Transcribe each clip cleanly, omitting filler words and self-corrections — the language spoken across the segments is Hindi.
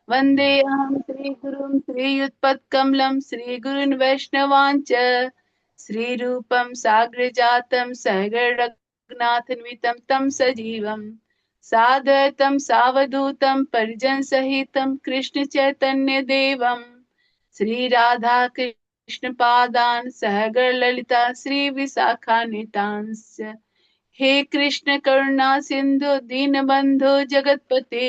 वन्देऽहं श्रीगुरुं श्रीयुतपत्कमलं श्रीगुरून् वैष्णवांश्च श्रीरूपं साग्रजातं सहगणरघुनाथान्वितं तं सजीवं साद्वैतं सावधूतं परिजनसहितं कृष्णचैतन्यदेवं श्रीराधा कृष्णपादान् सहगणललिता श्रीविशाखान्वितांश्च हे कृष्ण करुणा सिंधु दीनबंधु जगतपते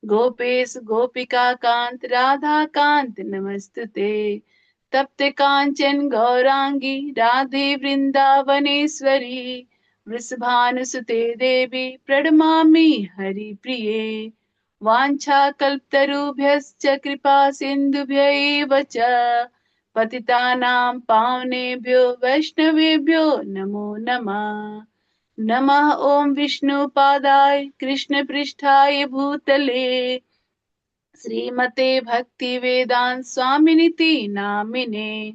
गोपेश गोपिका कांत राधा कांत नमस्तुते तप्त कांचन गौरांगी राधे वृंदावनेश्वरी वृषभानुसुते देवी प्रणमामि हरिप्रिये वाञ्छाकल्पतरुभ्यश्च कृपा सिन्धुभ्य एव च पतितानां पावनेभ्यो वैष्णवेभ्यो नमो नमः नमः ओम विष्णुपादाय कृष्णपृष्ठाय भूतले श्रीमते भक्ति वेदांत स्वामिनिति नामिने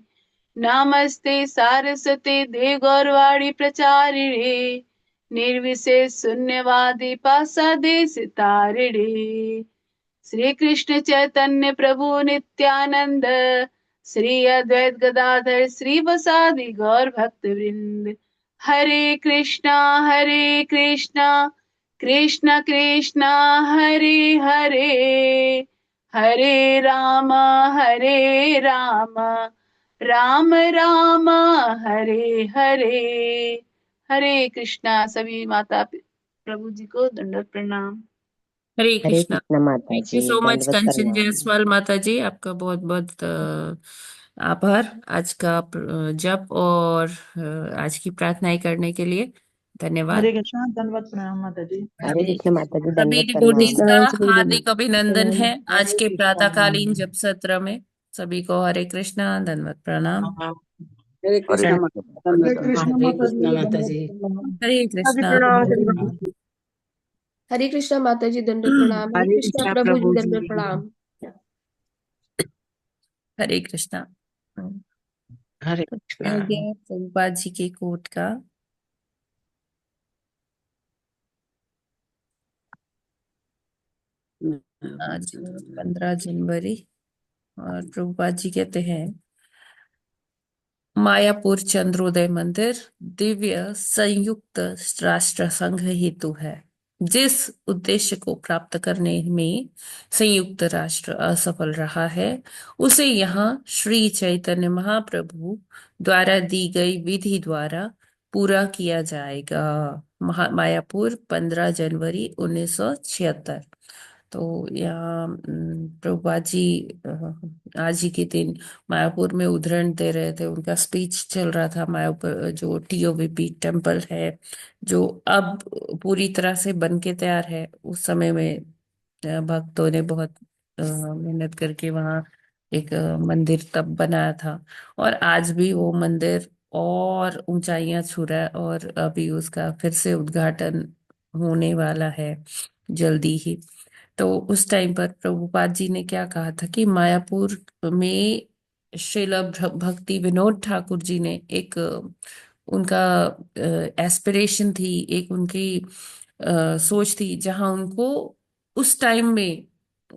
नमस्ते सारस्वते देवगौरवाणी प्रचारिणे निर्विशेष शून्यवादी पासादेश तारिणे श्री कृष्ण चैतन्य प्रभु नित्यानंद श्री अद्वैत गदाधर श्रीवासादि गौर भक्त वृंद हरे कृष्णा कृष्ण कृष्ण हरे हरे हरे राम राम राम हरे हरे। हरे कृष्णा। सभी माता प्रभु जी को दंडवत प्रणाम। हरे हरे कृष्णा। कृष्ण माता थैंक यू जी, सो मच दंडवत कंचन प्रणाम। जायसवाल माता जी, आपका बहुत बहुत आभार आज का जप और आज की प्रार्थनाएं करने के लिए हरे धन्यवाद। कृष्णा, धन्यवाद, प्रणाम माता जी। हरे हरे कृष्ण माता जी, सभी दंडवत डिवोटीज प्रणाम। का कृष्णा श्री हार्दिक अभिनंदन प्रणाम। है आज हरे के कृष्णा। प्रातःकालीन जप सत्र में। सभी को हरे कृष्णा, धन्यवाद प्रणाम। हरे हरे कृष्णा माता। हरे कृष्णा कृष्ण हरे माता कृष्णा जी, माता धन्यवाद जी। प्रणाम। हरे सभी कृष्णा। प्रणाम हरे प्रभु कृष्णा। जी। हरे कृष्णा माता जी, दंडवत प्रणाम। हरे हरे कृष्णा कृष्णा प्रभु जी, प्रभु दंडवत जी। प्रणाम। हरे कृष्णा। हरे तो कृष्णा। आ गया प्रभुपाद जी के कोट का। आज 15 जनवरी और प्रभुपाद जी कहते हैं, मायापुर चंद्रोदय मंदिर दिव्य संयुक्त राष्ट्र संघ हेतु है। जिस उद्देश्य को प्राप्त करने में संयुक्त राष्ट्र असफल रहा है, उसे यहाँ श्री चैतन्य महाप्रभु द्वारा दी गई विधि द्वारा पूरा किया जाएगा। मायापुर 15 जनवरी 1976। तो यहाँ प्रभुपाद जी आज ही के दिन मायापुर में उद्धरण दे रहे थे। उनका स्पीच चल रहा था। मायापुर जो TOVP टेम्पल है, जो अब पूरी तरह से बन के तैयार है, उस समय में भक्तों ने बहुत मेहनत करके वहाँ एक मंदिर तब बनाया था। और आज भी वो मंदिर और ऊंचाइयां छू रहा है और अभी उसका फिर से उद्घाटन होने वाला है जल्दी ही। तो उस टाइम पर प्रभुपाद जी ने क्या कहा था कि मायापुर में श्रील भक्ति विनोद ठाकुर जी ने एक उनका एस्पिरेशन थी, एक उनकी सोच थी, जहां उनको उस टाइम में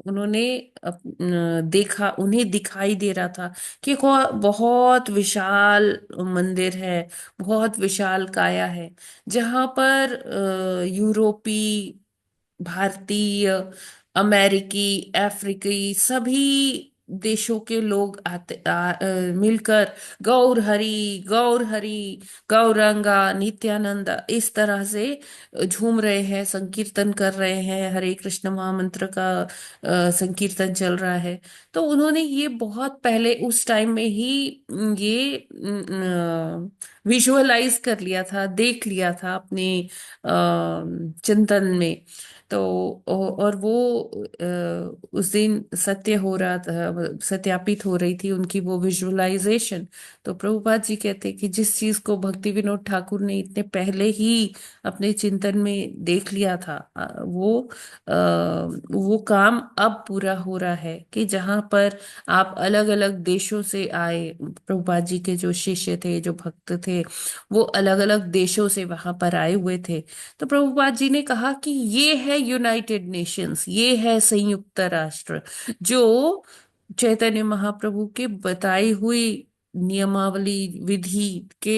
उन्होंने देखा, उन्हें दिखाई दे रहा था कि बहुत विशाल मंदिर है, बहुत विशाल काया है, जहां पर यूरोपी, भारतीय, अमेरिकी, अफ्रीकी सभी देशों के लोग मिलकर गौर हरि गौरंगा नित्यानंदा इस तरह से झूम रहे हैं, संकीर्तन कर रहे हैं, हरे कृष्ण महामंत्र का संकीर्तन चल रहा है। तो उन्होंने ये बहुत पहले उस टाइम में ही ये विजुअलाइज कर लिया था, देख लिया था अपने चिंतन में। तो और वो उस दिन सत्य हो रहा था, सत्यापित हो रही थी उनकी वो विजुअलाइजेशन। तो प्रभुपाद जी कहते हैं कि जिस चीज को भक्ति विनोद ठाकुर ने इतने पहले ही अपने चिंतन में देख लिया था, वो काम अब पूरा हो रहा है कि जहां पर आप अलग अलग देशों से आए, प्रभुपाद जी के जो शिष्य थे, जो भक्त थे, वो अलग अलग देशों से वहां पर आए हुए थे। तो प्रभुपाद जी ने कहा कि ये है यूनाइटेड नेशंस, ये है संयुक्त राष्ट्र, जो चैतन्य महाप्रभु के बताई हुई नियमावली विधि के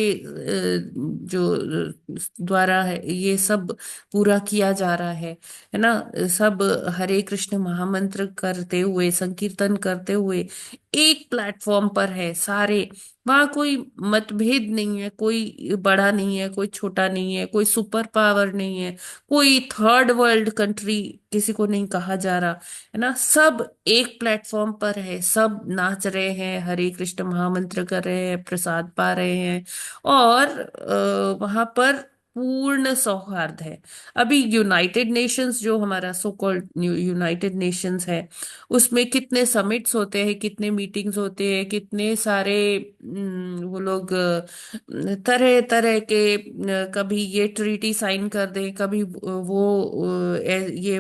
द्वारा है ये सब पूरा किया जा रहा है ना। सब हरे कृष्ण महामंत्र करते हुए, संकीर्तन करते हुए एक प्लेटफॉर्म पर है सारे। वहां कोई मतभेद नहीं है, कोई बड़ा नहीं है, कोई छोटा नहीं है, कोई सुपर पावर नहीं है, कोई थर्ड वर्ल्ड कंट्री किसी को नहीं कहा जा रहा है ना। सब एक प्लेटफॉर्म पर है, सब नाच रहे हैं, हरे कृष्ण महामंत्र कर रहे हैं, प्रसाद पा रहे हैं, और वहां पर पूर्ण सौहार्द है। अभी यूनाइटेड नेशंस, जो हमारा सो कॉल्ड यूनाइटेड नेशंस है, उसमें कितने समिट्स होते हैं, कितने मीटिंग्स होते हैं, कितने सारे वो लोग तरह तरह के कभी ये ट्रीटी साइन कर दें, कभी वो ये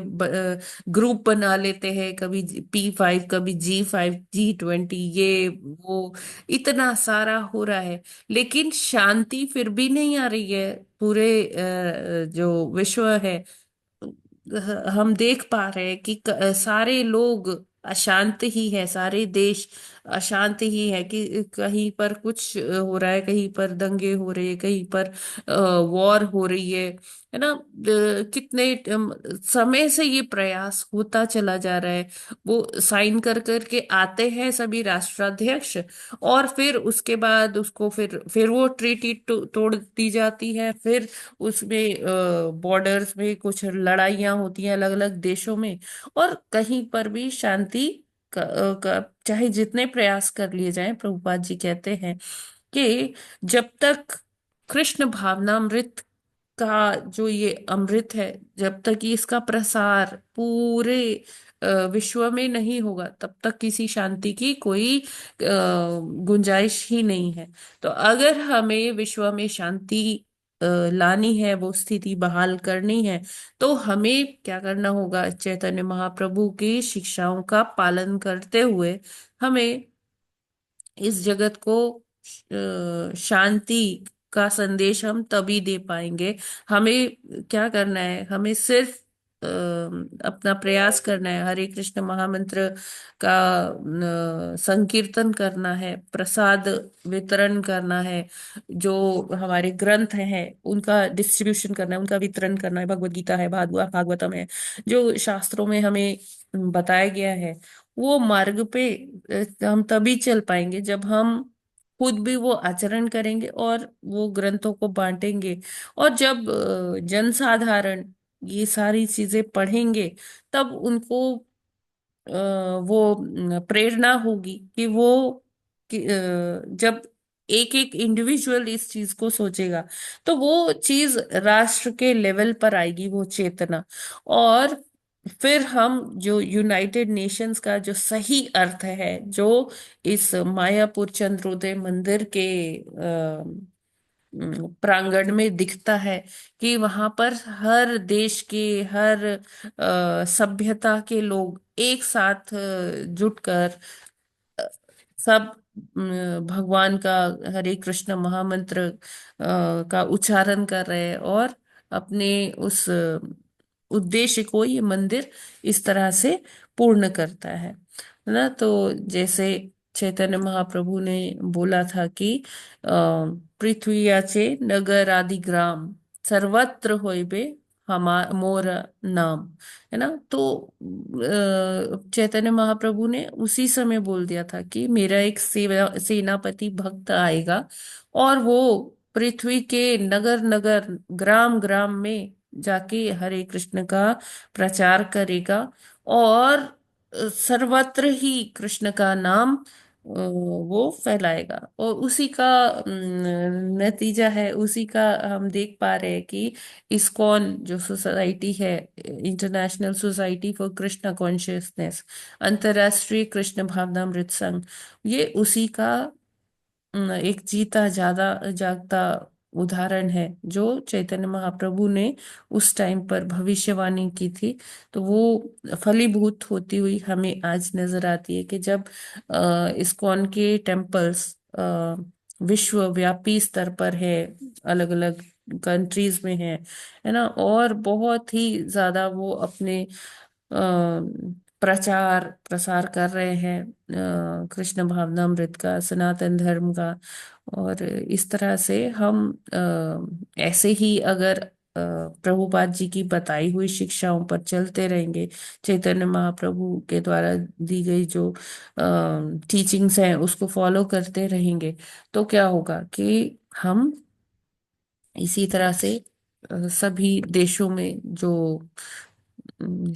ग्रुप बना लेते हैं, कभी P5, कभी G5, G20, ये वो इतना सारा हो रहा है, लेकिन शांति फिर भी नहीं आ रही है। पूरे जो विश्व है, हम देख पा रहे हैं कि सारे लोग अशांत ही है, सारे देश अशांत ही है, कि कहीं पर कुछ हो रहा है, कहीं पर दंगे हो रहे हैं, कहीं पर वॉर हो रही है ना। कितने समय से ये प्रयास होता चला जा रहा है। वो साइन कर करके आते हैं सभी राष्ट्राध्यक्ष, और फिर उसके बाद उसको फिर वो ट्रीटी तोड़ दी जाती है, फिर उसमें बॉर्डर्स में कुछ लड़ाइयां होती हैं अलग अलग देशों में, और कहीं पर भी शांति चाहे जितने प्रयास कर लिए जाएं, प्रभुपाद जी कहते हैं कि जब तक कृष्ण भावनामृत का जो ये अमृत है, जब तक ये इसका प्रसार पूरे विश्व में नहीं होगा, तब तक किसी शांति की कोई गुंजाइश ही नहीं है। तो अगर हमें विश्व में शांति लानी है, वो स्थिति बहाल करनी है, तो हमें क्या करना होगा? चैतन्य महाप्रभु की शिक्षाओं का पालन करते हुए हमें इस जगत को शांति का संदेश हम तभी दे पाएंगे। हमें क्या करना है? हमें सिर्फ अपना प्रयास करना है, हरे कृष्ण महामंत्र का संकीर्तन करना है, प्रसाद वितरण करना है, जो हमारे ग्रंथ हैं उनका डिस्ट्रीब्यूशन करना है, उनका वितरण करना है, भगवत गीता है, भागवतम है, जो शास्त्रों में हमें बताया गया है। वो मार्ग पे हम तभी चल पाएंगे जब हम खुद भी वो आचरण करेंगे और वो ग्रंथों को बांटेंगे। और जब जनसाधारण ये सारी चीजें पढ़ेंगे, तब उनको वो प्रेरणा होगी कि जब एक एक इंडिविजुअल इस चीज को सोचेगा, तो वो चीज राष्ट्र के लेवल पर आएगी, वो चेतना। और फिर हम जो यूनाइटेड नेशंस का जो सही अर्थ है, जो इस मायापुर चंद्रोदय मंदिर के प्रांगण में दिखता है, कि वहां पर हर देश के, हर सभ्यता के लोग एक साथ जुटकर अ, सब भगवान का हरे कृष्ण महामंत्र का उच्चारण कर रहे हैं, और अपने उस उद्देश्य को ये मंदिर इस तरह से पूर्ण करता है ना। तो जैसे चैतन्य महाप्रभु ने बोला था कि पृथ्वी याचे नगर आदि ग्राम, सर्वत्र होइबे हमा मोर नाम, है ना। तो चैतन्य महाप्रभु ने उसी समय बोल दिया था कि मेरा एक सेनापति भक्त आएगा, और वो पृथ्वी के नगर नगर, ग्राम ग्राम में जाके हरे कृष्ण का प्रचार करेगा, और सर्वत्र ही कृष्ण का नाम वो फैलाएगा। और उसी का नतीजा है, उसी का हम देख पा रहे हैं कि इस्कॉन जो सोसाइटी है, international society for Krishna consciousness, अंतरराष्ट्रीय कृष्ण भावनामृत संघ, ये उसी का एक जीता ज्यादा जागता उदाहरण है, जो चैतन्य महाप्रभु ने उस टाइम पर भविष्यवाणी की थी। तो वो फलीभूत होती हुई हमें आज नजर आती है कि जब इस्कॉन के टेम्पल्स विश्वव्यापी स्तर पर है, अलग अलग कंट्रीज में है ना, और बहुत ही ज्यादा वो अपने प्रचार प्रसार कर रहे हैं कृष्ण भावनामृत का, सनातन धर्म का। और इस तरह से हम ऐसे ही अगर प्रभुपाद जी की बताई हुई शिक्षाओं पर चलते रहेंगे, चैतन्य महाप्रभु के द्वारा दी गई जो टीचिंग्स हैं उसको फॉलो करते रहेंगे, तो क्या होगा कि हम इसी तरह से सभी देशों में जो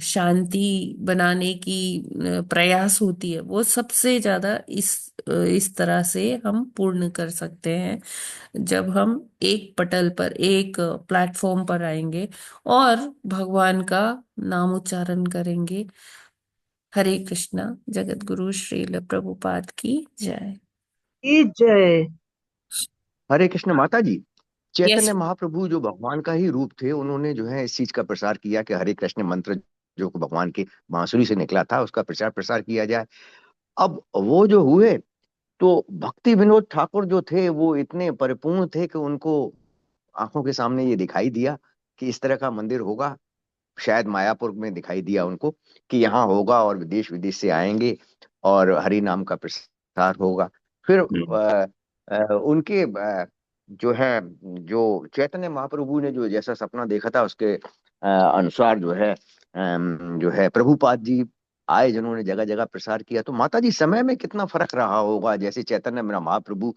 शांति बनाने की प्रयास होती है, वो सबसे ज्यादा इस तरह से हम पूर्ण कर सकते हैं, जब हम एक पटल पर, एक प्लेटफॉर्म पर आएंगे और भगवान का नाम उच्चारण करेंगे। हरे कृष्णा। जगत गुरु श्रील प्रभुपाद की जय। जय। हरे कृष्ण माता जी। यस। चैतन्य महाप्रभु जो भगवान का ही रूप थे, उन्होंने जो है इस चीज का प्रसार किया कि हरे कृष्ण मंत्र जो भगवान के बांसुरी से निकला था उसका प्रचार प्रसार किया जाए। अब वो जो हुए तो भक्ति विनोद ठाकुर जो थे वो इतने परिपूर्ण थे कि उनको आंखों के सामने ये दिखाई दिया कि इस तरह का मंदिर होगा। शायद मायापुर में दिखाई दिया उनको कि यहाँ होगा और विदेश विदेश से आएंगे और हरि नाम का प्रसार होगा। फिर उनके जो है, जो चैतन्य महाप्रभु ने जो जैसा सपना देखा था उसके अनुसार जो है जो है प्रभुपाद जी आए, जिन्होंने जगह जगह प्रसार किया। तो माता जी समय में कितना फर्क रहा होगा। जैसे चैतन्य महाप्रभु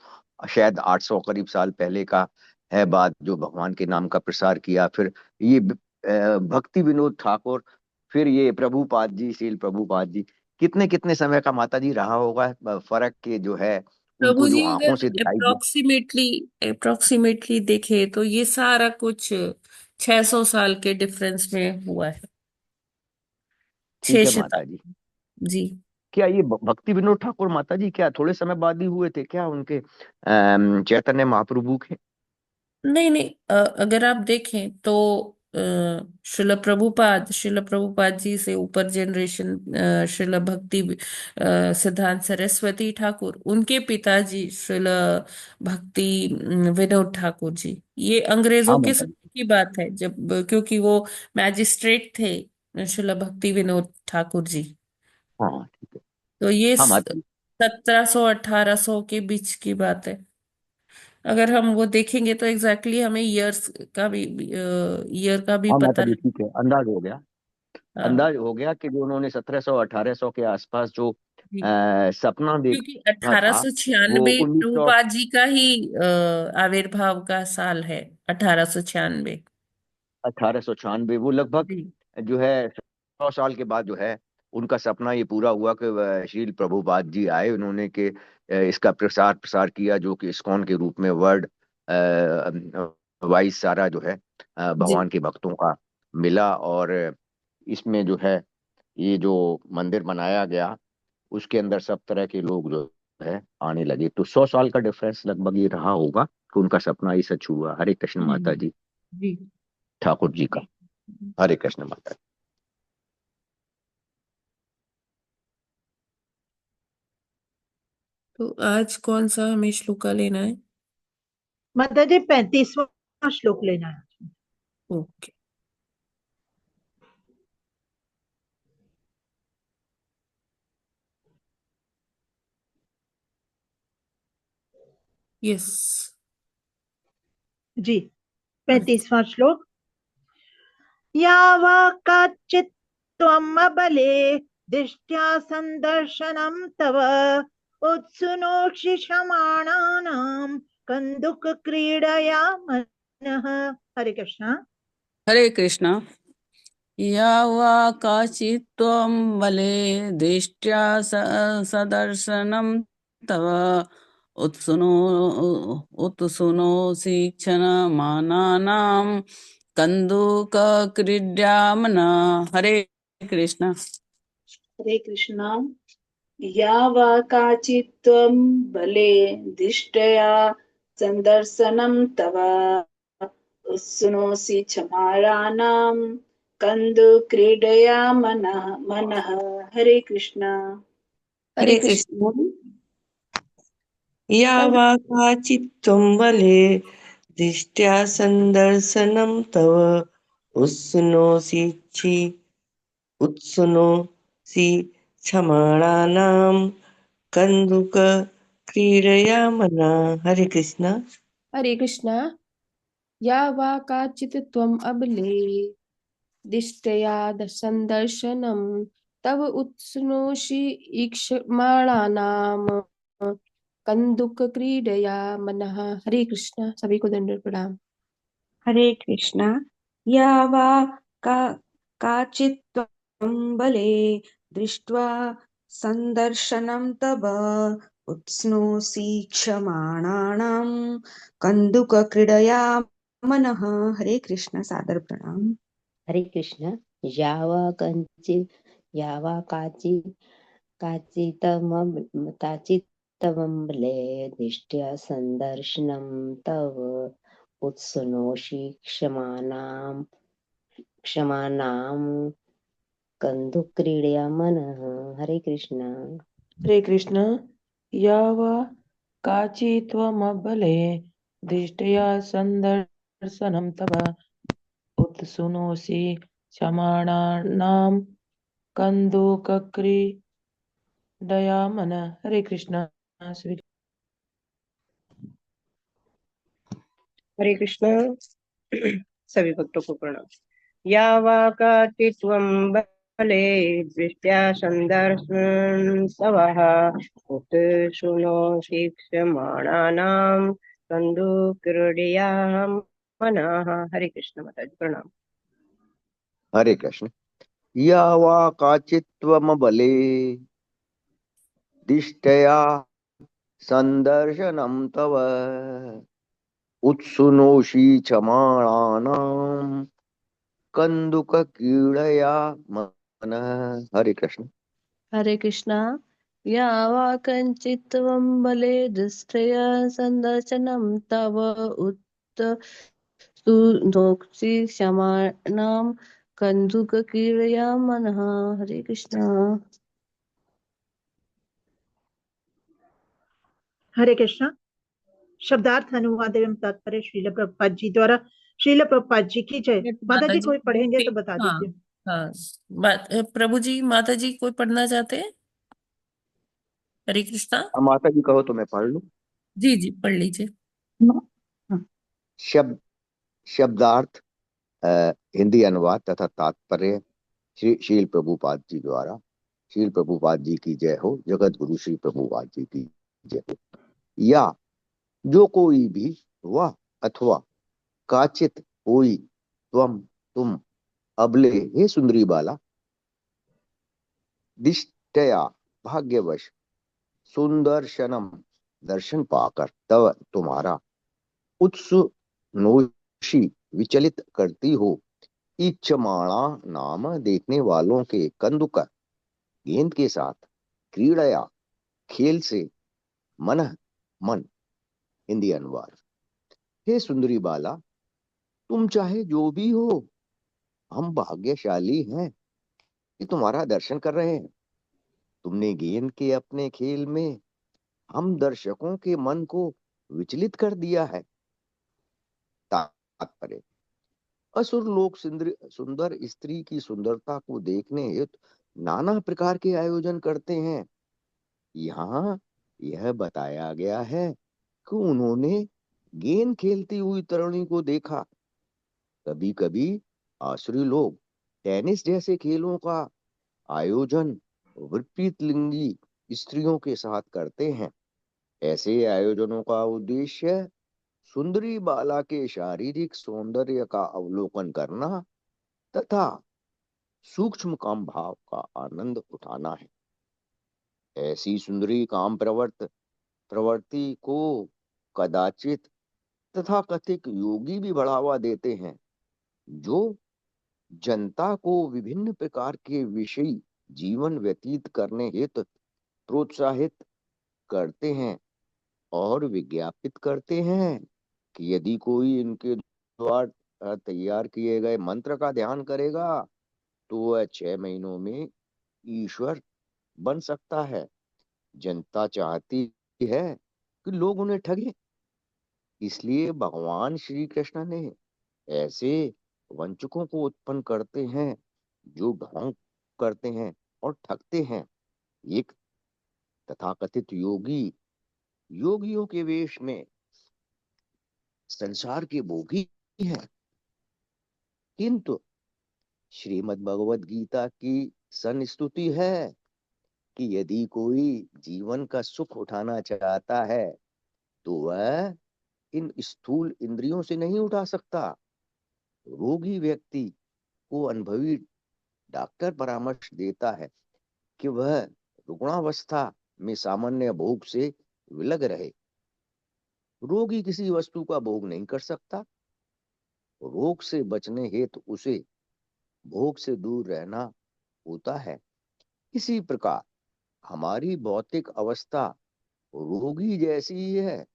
शायद 800 करीब साल पहले का है बात, जो भगवान के नाम का प्रसार किया। फिर ये भक्ति विनोद ठाकुर, फिर ये प्रभुपाद जी, शील प्रभुपाद जी, कितने कितने समय का माता जी रहा होगा फर्क के जो है प्रभु उनको जो जी आंखों अगर से दिखाई दिया। अप्रोक्सीमेटली देखे तो ये सारा कुछ 600 साल के डिफरेंस में हुआ है। ठीक छह है माता जी। शताब्दी। जी। क्या ये भक्ति विनोद ठाकुर माता जी क्या थोड़े समय बाद ही हुए थे क्या उनके चैतन्य महाप्रभु के? नहीं नहीं, अगर आप देखें तो श्रील प्रभुपाद जी से ऊपर जनरेशन श्रील भक्ति सिद्धांत सरस्वती ठाकुर, उनके पिताजी श्रील भक्ति विनोद ठाकुर जी, ये हाँ अंग्रेजों के माता जी। समय की बात है, जब क्योंकि वो मैजिस्ट्रेट थे श्रील भक्ति विनोद ठाकुर जी। हाँ हाँ, ठीक है। तो ये हाँ माता जी। 1700 1800 के बीच की बात है। अगर हम वो देखेंगे तो एग्जैक्टली हमें ईयर का भी हाँ माता पता जी, लग। ठीक है, अंदाज हो गया। हाँ अंदाज हो गया कि जो उन्होंने 1700 1800 के आसपास जो जी। सपना क्योंकि देखा था वो 1896 1900 प्रभुपाद जी का ही आविर्भाव का साल है, 1896। 1896, वो लगभग जी जो है 100 साल के बाद जो है उनका सपना ये पूरा हुआ कि श्रील प्रभुपाद जी आए, उन्होंने के इसका प्रसार प्रसार किया, जो कि इस्कॉन के रूप में वर्ल्ड वाइज सारा जो है जी। भगवान के भक्तों का मिला। और इसमें जो है ये जो मंदिर बनाया गया उसके अंदर सब तरह के लोग जो है आने लगे। तो 100 साल का डिफरेंस लगभग ये रहा होगा कि उनका सपना ही सच हुआ। हरे कृष्ण माता जी, जी। ठाकुर जी का। हरे कृष्ण माता। तो आज कौन सा हमें श्लोका लेना है? माता जी 35वां श्लोक लेना है। ओके। यस। जी 35वां श्लोक। यावा काचित् त्वम् अबले दिष्ट्या संदर्शनं तव उत्सुनोषि क्षमाणानां कंदुक क्रीडया मनः। हरे कृष्णा। हरे कृष्णा। या वा काचित् त्वं बले दृष्ट्या सदर्शनं तव उत्सुनो उत्सुनोऽसि क्षणमानानां कन्दुकक्रीड्यामना। हरे कृष्णा। हरे कृष्णा। या वा काचित् त्वं बले दृष्ट्या संदर्शनं तव उत्सुनोऽसि क्षमाणानां कन्दुक्रीडया मनः। हरे कृष्णा। हरे कृष्ण। या वा काचित् त्वं बले दृष्ट्या सन्दर्शनं तव उत्सुनोषि उत्सुनोषि क्षमाणानां कन्दुकक्रीडया मना। हरे कृष्ण। हरे कृष्णा। या वा काचित् त्वम् अबले दिष्टया संदर्शनं तव उत्सुनोषि ईक्षमाणानाम् कन्दुकक्रीडया मनः। हरे कृष्णा। सभी को दंडवत प्रणाम। हरे कृष्णा। या वा का काचित् त्वं बले दृष्ट्वा सन्दर्शनं तव उत्स्नोषि क्षमाणानां कन्दुकक्रीडया मनः। हरे कृष्ण, सादर प्रणाम। हरे कृष्ण। यावा काचित्तमम्बले दृष्ट्या सन्दर्शनं तव उत्सुनोषि क्षमानां कन्दुक्रीडया मनः। हरे कृष्ण। हरे कृष्ण। या वा काचित्त्वमबले दृष्ट्या सन्दर्शनं तव उत्सुनोषि क्षमाणानां कन्दुकक्रीडया मनः। हरे कृष्ण। हरे कृष्ण। सभी भक्तों को प्रणाम। या वा काचित्वं बले दृष्ट्या सन्दर्शनं तवः उत्सुनोषि क्षमाणानां कन्दुक्रीडया मनः। हरे कृष्ण माता जी प्रणाम। हरे कृष्ण। या वा काचित्त्वमबले दिष्टया सन्दर्शनं तव उत्सुनोषि क्षमाणानां कन्दुकक्रीडया मनः। हरे कृष्ण। हरे कृष्णा। या वा कञ्चित् त्वं बले दृष्ट्या सन्दर्शनं तव उत्सुनोषि क्षमाणां कन्दुकक्रीडया मनः। हरे कृष्णा। हरे कृष्णा। शब्दार्थ अनुवाद एवं तात्पर्य श्रील प्रभुपाद जी द्वारा। श्रील प्रभुपाद जी की जय। माता माता जी जी कोई पढ़ेंगे तो बता हाँ दीजिए। हाँ। प्रभु जी, माता जी कोई पढ़ना चाहते हैं? हरे कृष्णा। माता जी कहो तो मैं पढ़ लूं। जी जी, पढ़ लीजिए। शब्द शब्दार्थ हिंदी अनुवाद तथा तात्पर्य श्री शील प्रभुपाद जी द्वारा। शील प्रभुपाद जी की जय हो। जगत गुरु श्री प्रभुपाद जी की जय हो। या जो कोई भी, वह अथवा काचित कोई, तुम अबले हे सुंदरी बाला, दिष्टया भाग्यवश, सुंदर्शनम दर्शन पाकर, तव तुम्हारा, उत्सुनोषि विचलित करती हो, इच्छमाणा नाम देखने वालों के, कंदुक गेंद के साथ, क्रीड़या खेल से, मन मन। हिंदी अनुवाद। हे सुंदरी बाला, तुम चाहे जो भी हो, हम भाग्यशाली हैं कि तुम्हारा दर्शन कर रहे हैं। तुमने गेंद के अपने खेल में हम दर्शकों के मन को विचलित कर दिया है। तात्पर्य। असुर लोग सुंदर स्त्री की सुंदरता को देखने हेतु नाना प्रकार के आयोजन करते हैं। यहाँ यह बताया गया है कि उन्होंने गेंद खेलती हुई तरुणी को देखा। कभी कभी आसुरी लोग टेनिस जैसे खेलों का आयोजन विपरीत लिंगी स्त्रियों के साथ करते हैं। ऐसे आयोजनों का उद्देश्य सुंदरी बाला के शारीरिक सौंदर्य का अवलोकन करना तथा सूक्ष्म काम भाव का आनंद उठाना है। ऐसी सुंदरी काम प्रवृत्ति को कदाचित तथा कथित योगी भी बढ़ावा देते हैं, जो जनता को विभिन्न प्रकार के विषयी जीवन व्यतीत करने हेतु प्रोत्साहित करते हैं और विज्ञापित करते हैं कि यदि कोई इनके द्वारा तैयार किए गए मंत्र का ध्यान करेगा तो वह 6 महीनों में ईश्वर बन सकता है। जनता चाहती है कि लोग उन्हें ठगे, इसलिए भगवान श्री कृष्ण ने ऐसे वंचकों को उत्पन्न करते हैं जो ढोंग करते हैं और ठगते हैं। एक तथाकथित योगियों के वेश में संसार के भोगी हैं, किंतु श्रीमद् भगवद गीता की संस्तुति है कि यदि कोई जीवन का सुख उठाना चाहता है तो वह इन स्थूल इंद्रियों से नहीं उठा सकता। रोगी व्यक्ति को अनुभवी डॉक्टर परामर्श देता है कि वह रुग्णावस्था में सामान्य भोग से विलग रहे। रोगी किसी वस्तु का भोग नहीं कर सकता। रोग से बचने हेतु उसे भोग से दूर रहना होता है। इसी प्रकार हमारी भौतिक अवस्था रोगी जैसी ही है।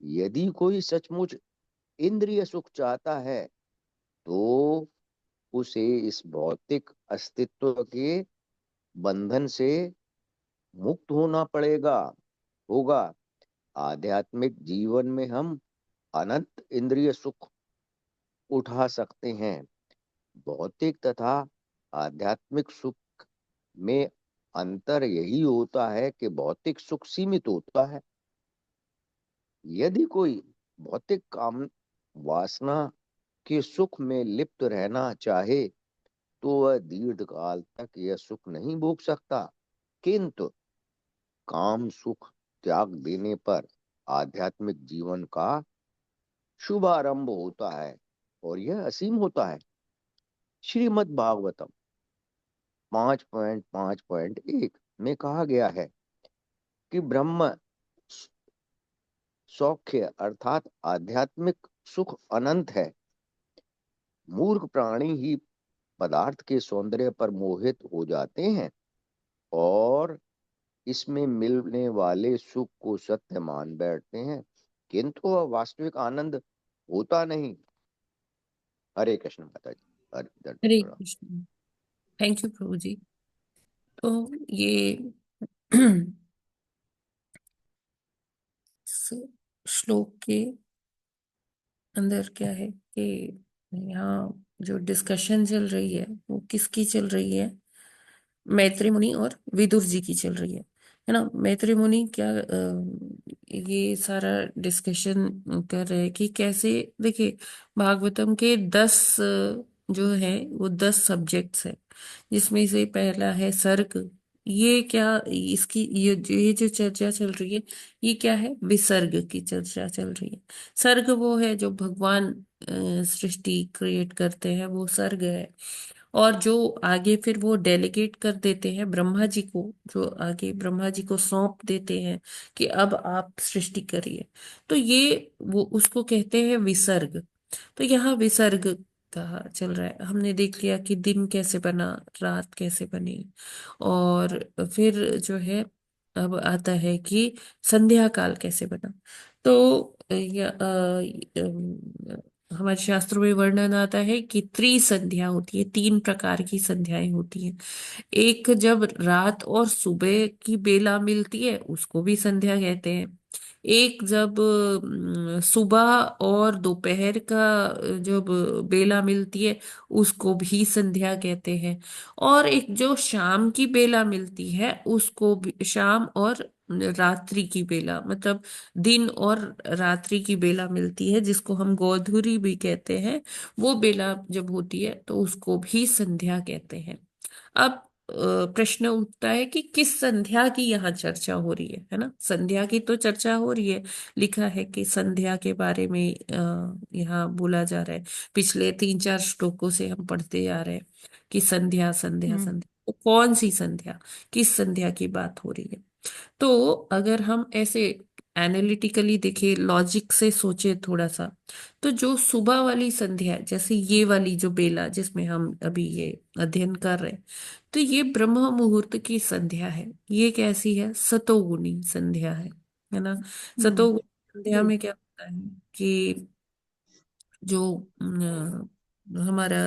यदि कोई सचमुच इंद्रिय सुख चाहता है तो उसे इस भौतिक अस्तित्व के बंधन से मुक्त होना होगा। आध्यात्मिक जीवन में हम अनंत इंद्रिय सुख उठा सकते हैं। भौतिक तथा आध्यात्मिक सुख में अंतर यही होता है कि भौतिक सुख सीमित होता है। यदि कोई भौतिक काम वासना के सुख में लिप्त रहना चाहे तो वह दीर्घ काल तक यह सुख नहीं भोग सकता, किंतु काम सुख त्याग देने पर आध्यात्मिक जीवन का शुभारंभ होता है और यह असीम होता है। श्रीमद् भागवतम 5.5.1 में कहा गया है कि ब्रह्म सौख्य अर्थात आध्यात्मिक सुख अनंत है। मूर्ख प्राणी ही पदार्थ के सौंदर्य पर मोहित हो जाते हैं और इसमें मिलने वाले सुख को सत्य मान बैठते हैं, किंतु वह वास्तविक आनंद होता नहीं। हरे कृष्ण माता जी। हरे कृष्ण। थैंक यू प्रभु जी। तो ये श्लोक के अंदर क्या है कि यहाँ जो डिस्कशन चल रही है वो किसकी चल रही है? मैत्री मुनि और विदुर जी की चल रही है ना। मैत्री मुनि क्या ये सारा डिस्कशन कर रहे हैं कि कैसे, देखिए भागवतम के 10 जो है वो 10 सब्जेक्ट्स है, जिसमें से पहला है सर्ग। ये क्या, इसकी ये जो चर्चा चल रही है ये क्या है? विसर्ग की चर्चा चल रही है। सर्ग वो है जो भगवान सृष्टि क्रिएट करते हैं, वो सर्ग है। और जो आगे फिर वो डेलीगेट कर देते हैं ब्रह्मा जी को, जो आगे ब्रह्मा जी को सौंप देते हैं कि अब आप सृष्टि करिए, तो ये वो उसको कहते हैं विसर्ग। तो यहाँ विसर्ग का चल रहा है। हमने देख लिया कि दिन कैसे बना, रात कैसे बनी, और फिर जो है अब आता है कि संध्या काल कैसे बना। तो हमारे शास्त्रों में वर्णन आता है कि त्रिसंध्या होती है, 3 प्रकार की संध्याएं होती हैं। एक जब रात और सुबह की बेला मिलती है उसको भी संध्या कहते हैं। एक जब सुबह और दोपहर का जब बेला मिलती है उसको भी संध्या कहते हैं। और एक जो शाम की बेला मिलती है उसको भी, शाम और रात्रि की बेला, मतलब दिन और रात्रि की बेला मिलती है जिसको हम गोधूली भी कहते हैं, वो बेला जब होती है तो उसको भी संध्या कहते हैं। अब प्रश्न उठता है कि किस संध्या की यहाँ चर्चा हो रही है ना। संध्या की तो चर्चा हो रही है, लिखा है कि संध्या के बारे में यहाँ बोला जा रहा है। पिछले 3-4 श्लोकों से हम पढ़ते आ रहे हैं कि संध्या संध्या संध्या, तो कौन सी संध्या, किस संध्या की बात हो रही है। तो अगर हम ऐसे एनालिटिकली देखें, लॉजिक से सोचे थोड़ा सा, तो जो सुबह वाली संध्या है, जैसे ये वाली जो बेला जिसमें हम अभी ये अध्ययन कर रहे हैं, तो ये ब्रह्म मुहूर्त की संध्या है। ये कैसी है? सतोगुणी संध्या है ना। सतोगुणी संध्या में क्या होता है कि जो हमारा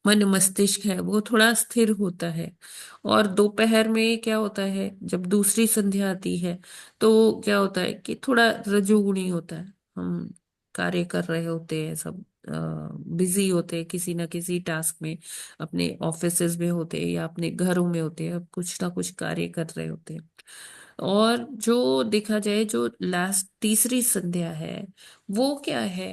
मन मस्तिष्क है वो थोड़ा स्थिर होता है। और दोपहर में क्या होता है, जब दूसरी संध्या आती है तो क्या होता है कि थोड़ा रजोगुणी होता है। हम कार्य कर रहे होते हैं, सब बिजी होते हैं किसी ना किसी टास्क में, अपने ऑफिसेज में होते हैं या अपने घरों में होते हैं, कुछ ना कुछ कार्य कर रहे होते हैं। और जो देखा जाए, जो लास्ट तीसरी संध्या है, वो क्या है?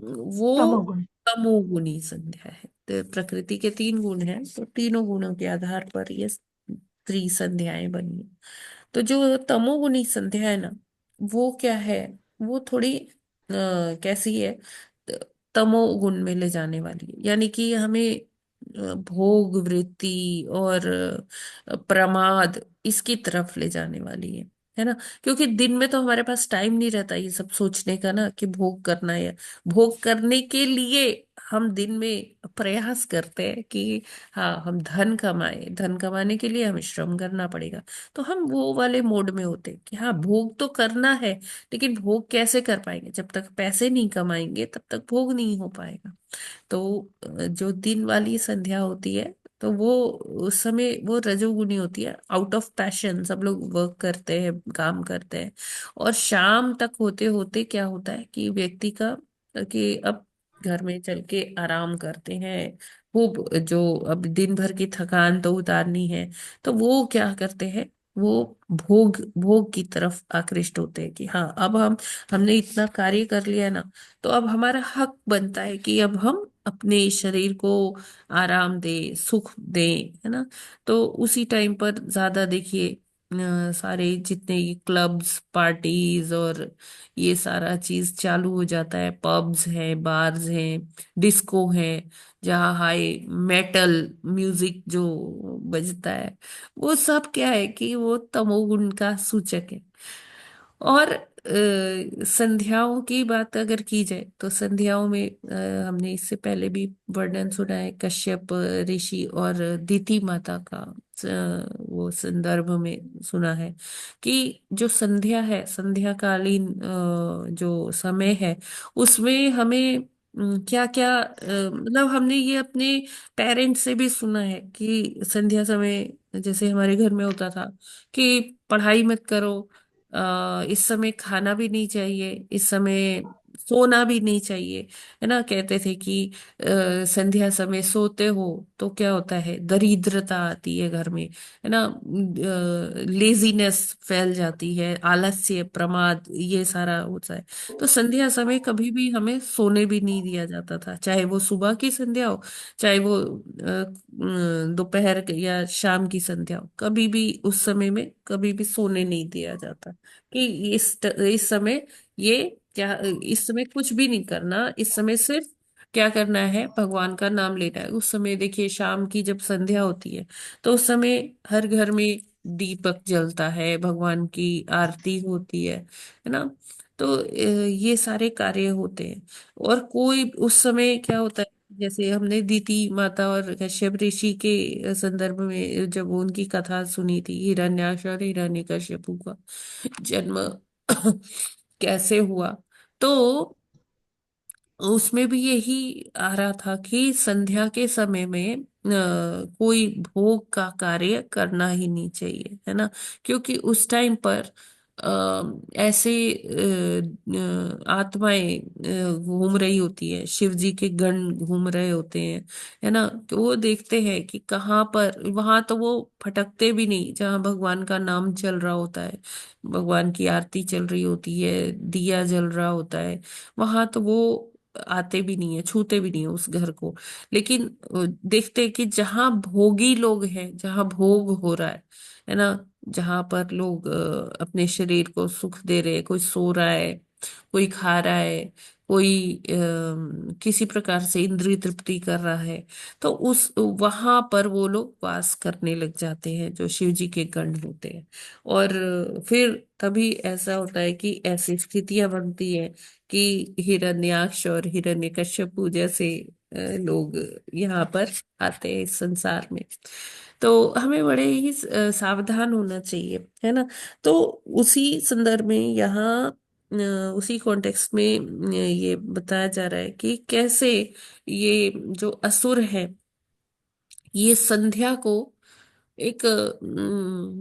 वो तमोगुण। तमोगुणी संध्या है। तो प्रकृति के 3 गुण हैं, तो तीनों गुणों के आधार पर ये त्रिसंध्याएं बनी है। तो जो तमोगुणी संध्या है ना, वो क्या है? वो थोड़ी कैसी है? तमोगुण में ले जाने वाली है, यानी कि हमें भोग वृत्ति और प्रमाद इसकी तरफ ले जाने वाली है ना। क्योंकि दिन में तो हमारे पास टाइम नहीं रहता ये सब सोचने का ना, कि भोग करना है। भोग करने के लिए हम दिन में प्रयास करते हैं कि हाँ, हम धन कमाए, धन कमाने के लिए हमें श्रम करना पड़ेगा। तो हम वो वाले मोड में होते हैं कि हाँ, भोग तो करना है, लेकिन भोग कैसे कर पाएंगे? जब तक पैसे नहीं कमाएंगे तब तक भोग नहीं हो पाएगा। तो जो दिन वाली संध्या होती है, तो वो उस समय वो रजोगुनी होती है, आउट ऑफ पैशन सब लोग वर्क करते हैं, काम करते हैं। और शाम तक होते होते क्या होता है कि व्यक्ति का, कि अब घर में चल के आराम करते हैं खूब, जो अब दिन भर की थकान तो उतारनी है, तो वो क्या करते हैं? वो भोग भोग की तरफ आकृष्ट होते हैं कि हाँ, अब हमने इतना कार्य कर लिया ना, तो अब हमारा हक बनता है कि अब हम अपने शरीर को आराम दे, सुख दे, है ना। तो उसी टाइम पर ज्यादा देखिए, सारे जितने ये क्लब्स, पार्टीज और ये सारा चीज चालू हो जाता है। पब्स हैं, बार्स हैं, डिस्को है, जहाँ हाई मेटल म्यूजिक जो बजता है, वो सब क्या है कि वो तमोगुण का सूचक है। और संध्याओं की बात अगर की जाए, तो संध्याओं में हमने इससे पहले भी वर्णन सुना है कश्यप ऋषि और दीति माता का। वो संदर्भ में सुना है कि जो संध्या है, संध्याकालीन जो समय है, उसमें हमें क्या क्या, मतलब हमने ये अपने पेरेंट्स से भी सुना है कि संध्या समय जैसे हमारे घर में होता था कि पढ़ाई मत करो, इस समय खाना भी नहीं चाहिए, इस समय सोना भी नहीं चाहिए, है ना। कहते थे कि संध्या समय सोते हो तो क्या होता है, दरिद्रता आती है घर में, है ना। लेजीनेस फैल जाती है, आलस्य, प्रमाद, ये सारा होता है। तो संध्या समय कभी भी हमें सोने भी नहीं दिया जाता था, चाहे वो सुबह की संध्या हो, चाहे वो दोपहर या शाम की संध्या हो, कभी भी उस समय में कभी भी सोने नहीं दिया जाता। कि इस समय ये क्या, इस समय कुछ भी नहीं करना, इस समय सिर्फ क्या करना है, भगवान का नाम लेना है। उस समय देखिए, शाम की जब संध्या होती है, तो उस समय हर घर में दीपक जलता है, भगवान की आरती होती है ना। तो ये सारे कार्य होते हैं। और कोई उस समय क्या होता है, जैसे हमने दीति माता और कश्यप ऋषि के संदर्भ में जब उनकी कथा सुनी थी, हिरण्याक्ष और हिरण्यकश्यपु का जन्म कैसे हुआ, तो उसमें भी यही आ रहा था कि संध्या के समय में कोई भोग का कार्य करना ही नहीं चाहिए, है ना। क्योंकि उस टाइम पर ऐसे आत्माएं घूम रही होती है, शिव जी के गण घूम रहे होते हैं, है ना। तो वो देखते हैं कि कहाँ पर, वहां तो वो फटकते भी नहीं जहाँ भगवान का नाम चल रहा होता है, भगवान की आरती चल रही होती है, दिया जल रहा होता है, वहां तो वो आते भी नहीं है, छूते भी नहीं है उस घर को। लेकिन देखते हैं कि जहां भोगी लोग हैं, जहां भोग हो रहा है ना, जहां पर लोग अपने शरीर को सुख दे रहे हैं, कोई सो रहा है, कोई खा रहा है, कोई किसी प्रकार से इंद्रिय तृप्ति कर रहा है, तो उस वहां पर वो लोग वास करने लग जाते हैं, जो शिव जी के गण होते हैं। और फिर तभी ऐसा होता है कि ऐसी स्थितियां बनती है कि हिरण्याक्ष और हिरण्यकश्यपु जैसे लोग यहाँ पर आते हैं इस संसार में। तो हमें बड़े ही सावधान होना चाहिए, है ना। तो उसी संदर्भ में यहाँ उसी कॉन्टेक्स्ट में ये बताया जा रहा है कि कैसे ये जो असुर है, ये संध्या को एक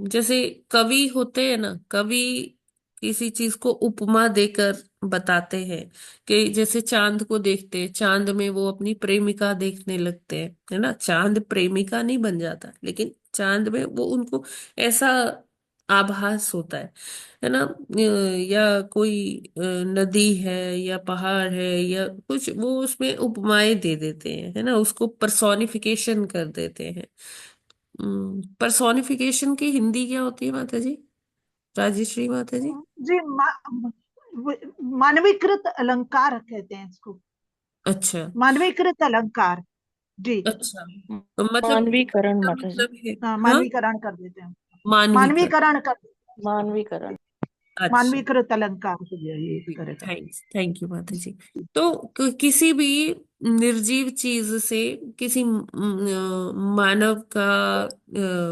जैसे कवि होते हैं ना, कवि किसी चीज को उपमा देकर बताते हैं कि जैसे चांद को देखते हैं, चांद में वो अपनी प्रेमिका देखने लगते हैं, है ना। चांद प्रेमिका नहीं बन जाता, लेकिन चांद में वो उनको ऐसा आभास होता है ना। या कोई नदी है या पहाड़ है या कुछ, वो उसमें उपमाएं दे देते हैं, है ना, उसको पर्सोनिफिकेशन कर देते हैं। पर्सोनिफिकेशन की हिंदी क्या होती है माता जी, राजश्री माता जी? जी मानवीकृत अलंकार कहते हैं इसको। अच्छा। मानवीकृत अलंकार। जी अच्छा, तो मतलब मानवीकरण इसका माता जी। मतलब है। हाँ, हाँ, मानवीकरण कर देते हैं। मानविकरण। मानवीकरण कर देते हैं इसको। मानवीकरण। अच्छा, मानवीकृत अलंकार हो गया ये एक तरह का। थैंक्स, थैंक यू माता जी। तो किसी भी निर्जीव चीज से किसी मानव का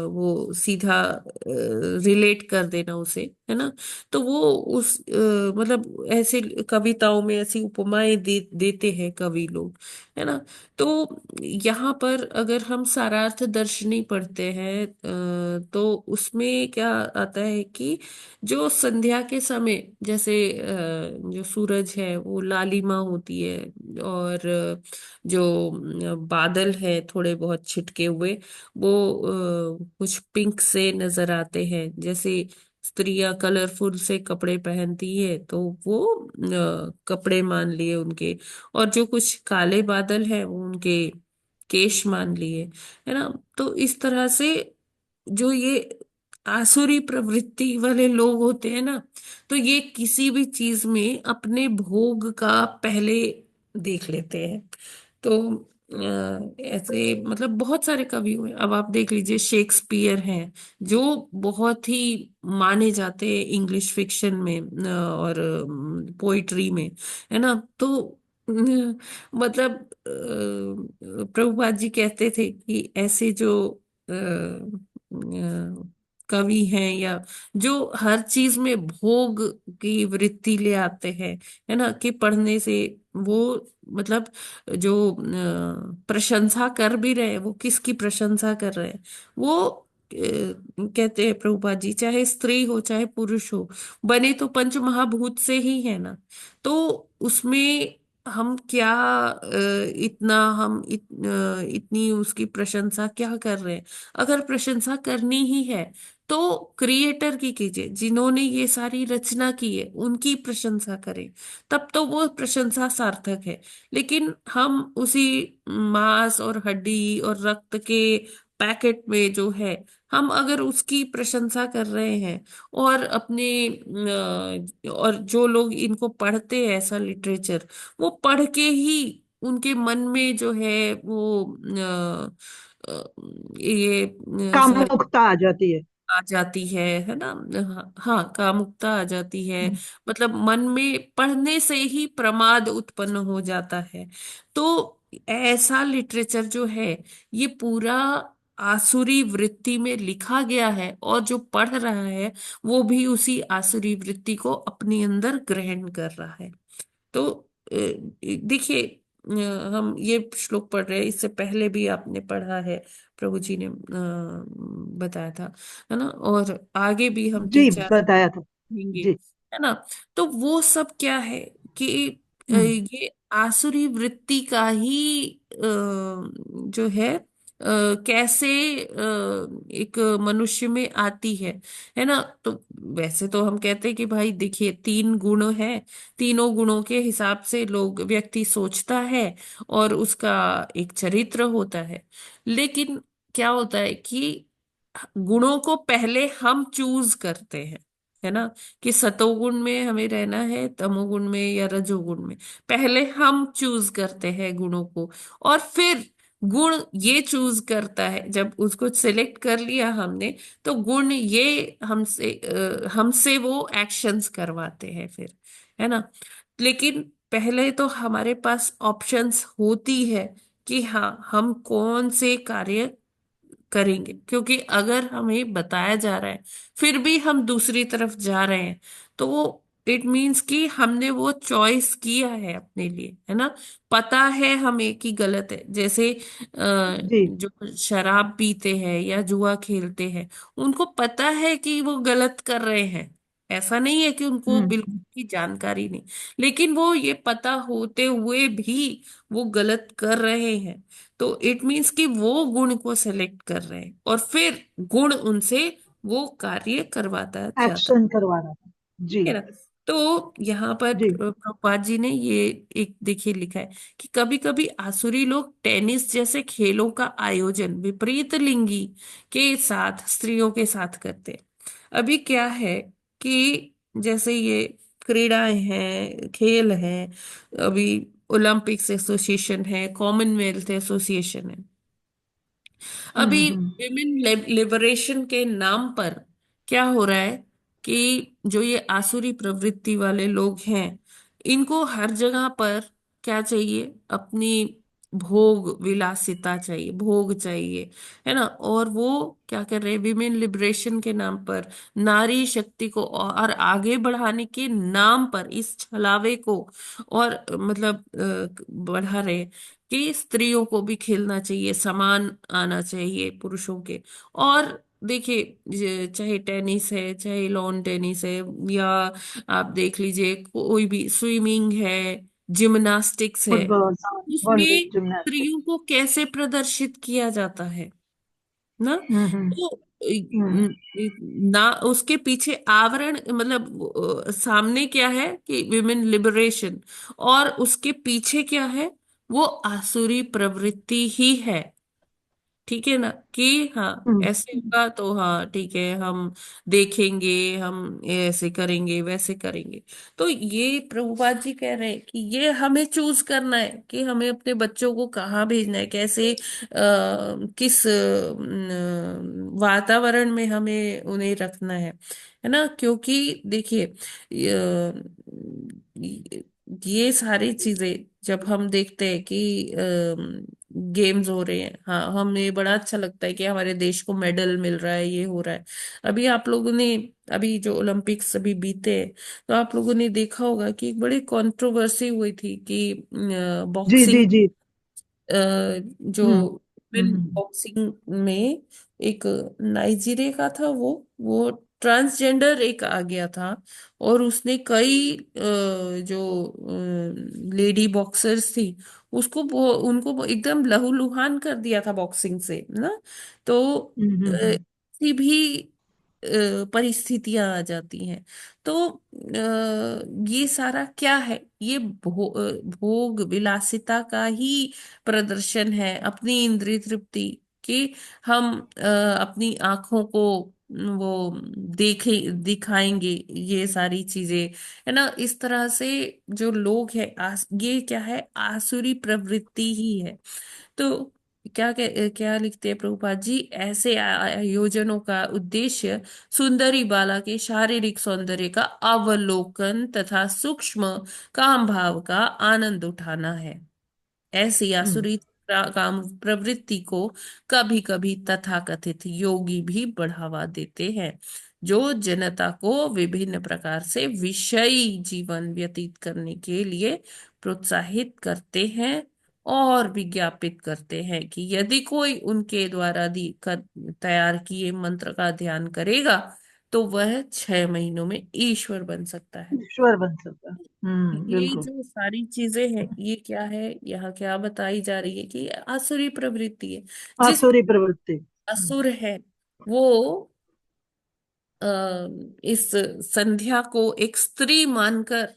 वो सीधा रिलेट कर देना उसे, है ना। तो वो उस मतलब ऐसे कविताओं में ऐसी उपमाएं देते हैं कवि लोग, है ना। तो यहाँ पर अगर हम सारार्थ दर्शनी पढ़ते हैं तो उसमें क्या आता है कि जो संध्या के समय जैसे जो सूरज है वो लालिमा होती है, और जो बादल है थोड़े बहुत छिटके हुए, वो कुछ पिंक से नजर आते हैं। जैसे स्त्रियां कलरफुल से कपड़े पहनती है तो वो कपड़े मान लिए उनके, और जो कुछ काले बादल है वो उनके केश मान लिए, है ना। तो इस तरह से जो ये आसुरी प्रवृत्ति वाले लोग होते हैं ना, तो ये किसी भी चीज में अपने भोग का पहले देख लेते हैं। तो ऐसे मतलब बहुत सारे कवि हुए, अब आप देख लीजिए शेक्सपियर हैं, जो बहुत ही माने जाते हैं इंग्लिश फिक्शन में और पोइट्री में, है ना। तो मतलब प्रभुपाद जी कहते थे कि ऐसे जो कवि हैं या जो हर चीज में भोग की वृत्ति ले आते हैं, है ना, कि पढ़ने से वो मतलब जो प्रशंसा कर भी रहे हैं, वो किसकी प्रशंसा कर रहे हैं, वो कहते हैं प्रभुपाद जी, चाहे स्त्री हो चाहे पुरुष हो, बने तो पंच महाभूत से ही है ना। तो उसमें हम क्या इतनी उसकी प्रशंसा क्या कर रहे हैं। अगर प्रशंसा करनी ही है तो क्रिएटर की कीजिए, जिन्होंने ये सारी रचना की है उनकी प्रशंसा करें, तब तो वो प्रशंसा सार्थक है। लेकिन हम उसी मांस और हड्डी और रक्त के पैकेट में जो है, हम अगर उसकी प्रशंसा कर रहे हैं, और अपने और जो लोग इनको पढ़ते हैं ऐसा लिटरेचर, वो पढ़ के ही उनके मन में जो है वो ये सारी कामुकता आ जाती है। आ जाती है ना। हाँ हाँ, कामुकता आ जाती है। हम्म। मतलब मन में पढ़ने से ही प्रमाद उत्पन्न हो जाता है। तो ऐसा लिटरेचर जो है, ये पूरा आसुरी वृत्ति में लिखा गया है, और जो पढ़ रहा है वो भी उसी आसुरी वृत्ति को अपने अंदर ग्रहण कर रहा है। तो देखिए, हम ये श्लोक पढ़ रहे हैं, इससे पहले भी आपने पढ़ा है, प्रभु जी ने बताया था, है ना। और आगे भी हम तीन जी चार बताया था। देखेंगे, जी। है ना। तो वो सब क्या है कि हम्म। ये आसुरी वृत्ति का ही जो है कैसे एक मनुष्य में आती है ना। तो वैसे तो हम कहते हैं कि भाई देखिए, तीन गुण है, तीनों गुणों के हिसाब से लोग व्यक्ति सोचता है, और उसका एक चरित्र होता है। लेकिन क्या होता है कि गुणों को पहले हम चूज करते हैं, है ना, कि सतोगुण में हमें रहना है, तमोगुण में या रजोगुण में, पहले हम चूज करते हैं गुणों को। और फिर गुण ये चूज करता है, जब उसको सिलेक्ट कर लिया हमने, तो गुण ये हमसे वो एक्शंस करवाते हैं फिर, है ना। लेकिन पहले तो हमारे पास ऑप्शंस होती है कि हाँ, हम कौन से कार्य करेंगे, क्योंकि अगर हमें बताया जा रहा है फिर भी हम दूसरी तरफ जा रहे हैं, तो वो इट मीन्स कि हमने वो चॉइस किया है अपने लिए, है ना। पता है हमें कि गलत है। जैसे जी जो शराब पीते हैं या जुआ खेलते हैं, उनको पता है कि वो गलत कर रहे हैं, ऐसा नहीं है कि उनको बिल्कुल भी जानकारी नहीं, लेकिन वो ये पता होते हुए भी वो गलत कर रहे हैं। तो इट मीन्स कि वो गुण को सेलेक्ट कर रहे हैं और फिर गुण उनसे वो कार्य करवाता जाता एक्शन करवा रहा था। जी है ना। तो यहाँ पर जी। प्रभुपाद जी ने ये एक देखिए लिखा है कि कभी कभी आसुरी लोग टेनिस जैसे खेलों का आयोजन विपरीत लिंगी के साथ, स्त्रियों के साथ करते हैं। अभी क्या है कि जैसे ये क्रीड़ाएं हैं, खेल हैं, अभी ओलंपिक्स एसोसिएशन है, कॉमनवेल्थ एसोसिएशन है। अभी हम्म। विमेन लिबरेशन के नाम पर क्या हो रहा है कि जो ये आसुरी प्रवृत्ति वाले लोग हैं, इनको हर जगह पर क्या चाहिए, अपनी भोग विलासिता चाहिए, भोग चाहिए, है ना। और वो क्या कर रहे हैं, विमेन लिबरेशन के नाम पर, नारी शक्ति को और आगे बढ़ाने के नाम पर इस छलावे को और मतलब बढ़ा रहे हैं कि स्त्रियों को भी खेलना चाहिए, समान आना चाहिए पुरुषों के। और देखिए, चाहे टेनिस है, चाहे लॉन टेनिस है, या आप देख लीजिए कोई भी स्विमिंग है, जिम्नास्टिक्स है, फुटबॉल, वॉली, उसमें जिम्नास्टिक। स्त्रियों को कैसे प्रदर्शित किया जाता है ना। हम्म। तो हम्म। ना उसके पीछे आवरण, मतलब सामने क्या है कि विमेन लिबरेशन, और उसके पीछे क्या है, वो आसुरी प्रवृत्ति ही है। ठीक है ना, कि हाँ हम्म। ऐसे होगा तो हाँ ठीक है, हम देखेंगे, हम ऐसे करेंगे, वैसे करेंगे। तो ये प्रभुपाद जी कह रहे हैं कि ये हमें चूज करना है कि हमें अपने बच्चों को कहाँ भेजना है, कैसे किस वातावरण में हमें उन्हें रखना है ना। क्योंकि देखिए, ये सारी चीजें जब हम देखते हैं कि गेम्स हो रहे हैं, हाँ हमें बड़ा अच्छा लगता है कि हमारे देश को मेडल मिल रहा है, ये हो रहा है। अभी आप लोगों ने, अभी जो ओलंपिक्स अभी बीते हैं, तो आप लोगों ने देखा होगा कि एक बड़ी कंट्रोवर्सी हुई थी कि जी बॉक्सिंग, जी जी। जो हम्म। वुमेन हम्म। बॉक्सिंग में एक नाइजीरिया का था, वो ट्रांसजेंडर एक आ गया था, और उसने कई जो लेडी बॉक्सर्स थी, उनको एकदम लहूलुहान कर दिया था बॉक्सिंग से ना। तो ऐसी भी परिस्थितियां आ जाती हैं। तो ये सारा क्या है, ये भोग विलासिता का ही प्रदर्शन है, अपनी इंद्रिय तृप्ति की। हम अपनी आंखों को वो देखे दिखाएंगे ये सारी चीजें, है ना। इस तरह से जो लोग हैं, ये क्या है, आसुरी प्रवृत्ति ही है। तो क्या लिखते हैं प्रभुपाद जी, ऐसे आयोजनों का उद्देश्य सुंदरी बाला के शारीरिक सौंदर्य का अवलोकन तथा सूक्ष्म काम भाव का आनंद उठाना है। ऐसी आसुरी काम प्रवृत्ति को कभी कभी तथाकथित योगी भी बढ़ावा देते हैं, जो जनता को विभिन्न प्रकार से विषयी जीवन व्यतीत करने के लिए प्रोत्साहित करते हैं और विज्ञापित करते हैं कि यदि कोई उनके द्वारा तैयार किए मंत्र का ध्यान करेगा तो वह 6 महीनों में ईश्वर बन सकता है। ईश्वर बन सकता है। ये बिल्कुल। जो सारी चीजें हैं, ये क्या है, यहाँ क्या बताई जा रही है कि ये आसुरी प्रवृत्ति है। जिस आसुरी प्रवृत्ति। असुर है वो आ, इस संध्या को एक स्त्री मानकर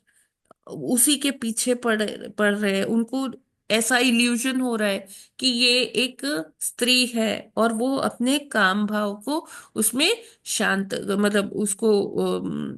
उसी के पीछे पड़ रहे हैं। उनको ऐसा इल्यूजन हो रहा है कि ये एक स्त्री है, और वो अपने काम भाव को उसमें शांत, मतलब उसको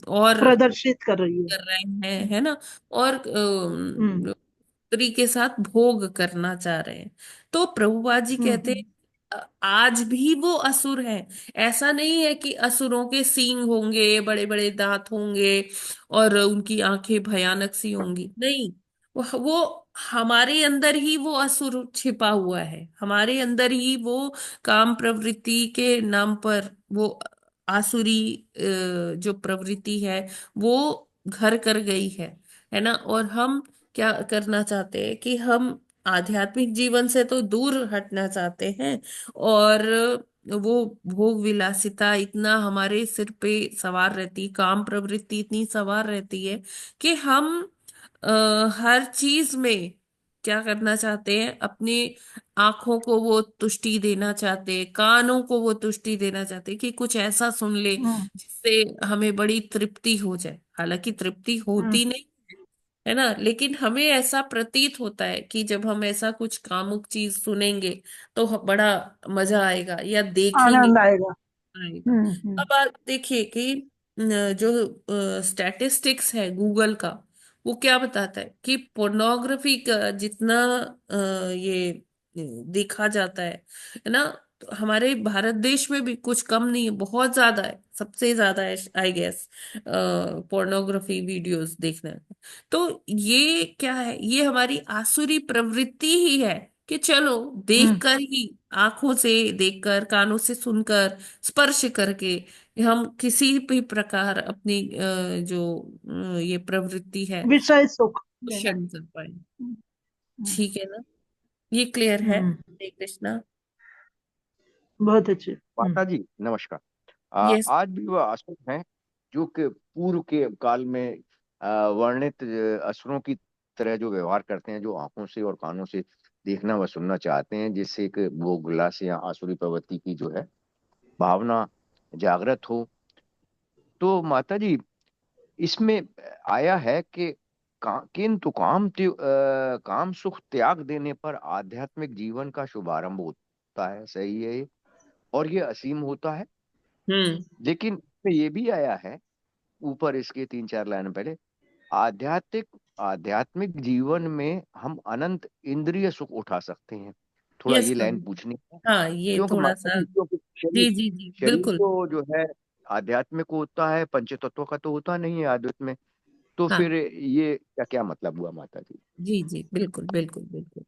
और प्रदर्शित कर रही है। कर रहे हैं, है ना। और हम्म। स्त्री के साथ भोग करना चाह रहे हैं। तो प्रभुपाद जी कहते हैं, हम्म। आज भी वो असुर हैं। ऐसा नहीं है कि असुरों के सींग होंगे, बड़े बड़े दांत होंगे और उनकी आंखें भयानक सी होंगी, नहीं। वो हमारे अंदर ही वो असुर छिपा हुआ है, हमारे अंदर ही वो काम प्रवृत्ति के नाम पर वो आसुरी जो प्रवृत्ति है वो घर कर गई है ना। और हम क्या करना चाहते हैं कि हम आध्यात्मिक जीवन से तो दूर हटना चाहते हैं, और वो भोग विलासिता इतना हमारे सिर पे सवार रहती, काम प्रवृत्ति इतनी सवार रहती है कि हम हर चीज में क्या करना चाहते हैं, अपनी आंखों को वो तुष्टि देना चाहते हैं, कानों को वो तुष्टि देना चाहते हैं कि कुछ ऐसा सुन ले हम्म जिससे हमें बड़ी तृप्ति हो जाए। हालांकि तृप्ति हम्म होती नहीं है ना, लेकिन हमें ऐसा प्रतीत होता है कि जब हम ऐसा कुछ कामुक चीज सुनेंगे तो बड़ा मजा आएगा, या देखेंगे आनंद आएगा। आएगा। हम्म। अब आप देखिए कि जो स्टैटिस्टिक्स है गूगल का, वो क्या बताता है कि पोर्नोग्राफी का जितना ये देखा जाता है ना, तो हमारे भारत देश में भी कुछ कम नहीं है, बहुत ज्यादा है, सबसे ज्यादा है आई गेस पोर्नोग्राफी वीडियोस देखना। तो ये क्या है, ये हमारी आसुरी प्रवृत्ति ही है कि चलो हम्म देखकर ही, आंखों से देखकर, कानों से सुनकर, स्पर्श करके हम किसी भी प्रकार अपनी जो ये प्रवृत्ति है विषय सुख लेना। क्षण कर पाए। हम्म हम्म ठीक है ना, ये क्लियर है? हम्म, हरे कृष्णा। बहुत अच्छे। माता जी नमस्कार। यस। आज भी वह असुर हैं जो कि पूर्व के काल में वर्णित असुरों की तरह जो व्यवहार करते हैं, जो आंखों से और कानों से देखना व सुनना चाहते हैं, जिससे एक भोग विलास या आसुरी प्रवृत्ति की जो है भावना जागृत हो। तो माता जी इसमें आया है कि किंतु काम सुख त्याग देने पर आध्यात्मिक जीवन का शुभारंभ होता है, सही है ये, और ये असीम होता है। हम्म। लेकिन इसमें ये भी आया है ऊपर इसके 3-4 लाइन पहले, आध्यात्मिक आध्यात्मिक जीवन में हम अनंत इंद्रिय सुख उठा सकते हैं। थोड़ा यस ये लाइन प्रभु। पूछनी है, हाँ, ये क्योंकि थोड़ा माता सा। जी, क्योंकि शरीर जी जी जी, शरीर बिल्कुल। तो जो है आध्यात्मिक होता है, पंच तत्वों का तो होता नहीं है अद्वैत में। तो हाँ, फिर ये क्या क्या मतलब हुआ माता जी? जी जी, बिल्कुल बिल्कुल बिल्कुल।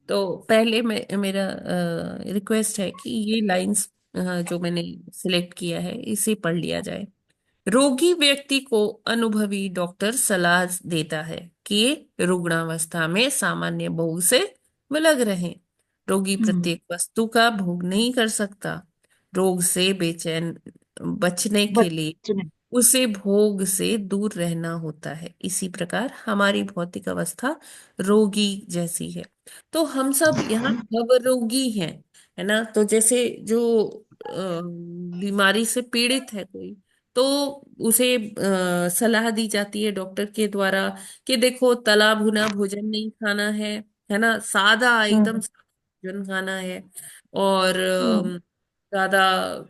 तो पहले मैं, मेरा रिक्वेस्ट है कि ये लाइंस जो मैंने सिलेक्ट किया है इसे पढ़ लिया जाए। रोगी व्यक्ति को अनुभवी डॉक्टर सलाह देता है कि रुग्णावस्था में सामान्य भोग से विलग रहें। रोगी हम्म प्रत्येक वस्तु का भोग नहीं कर सकता। रोग से बेचैन बचने के लिए बचने। उसे भोग से दूर रहना होता है। इसी प्रकार हमारी भौतिक अवस्था रोगी जैसी है। तो हम सब यहाँ भवरोगी हैं, है ना। तो जैसे जो बीमारी से पीड़ित है कोई, तो उसे सलाह दी जाती है डॉक्टर के द्वारा कि देखो तला भुना भोजन नहीं खाना है ना, सादा एकदम हम्म सादा भोजन खाना है, और हम्म ज्यादा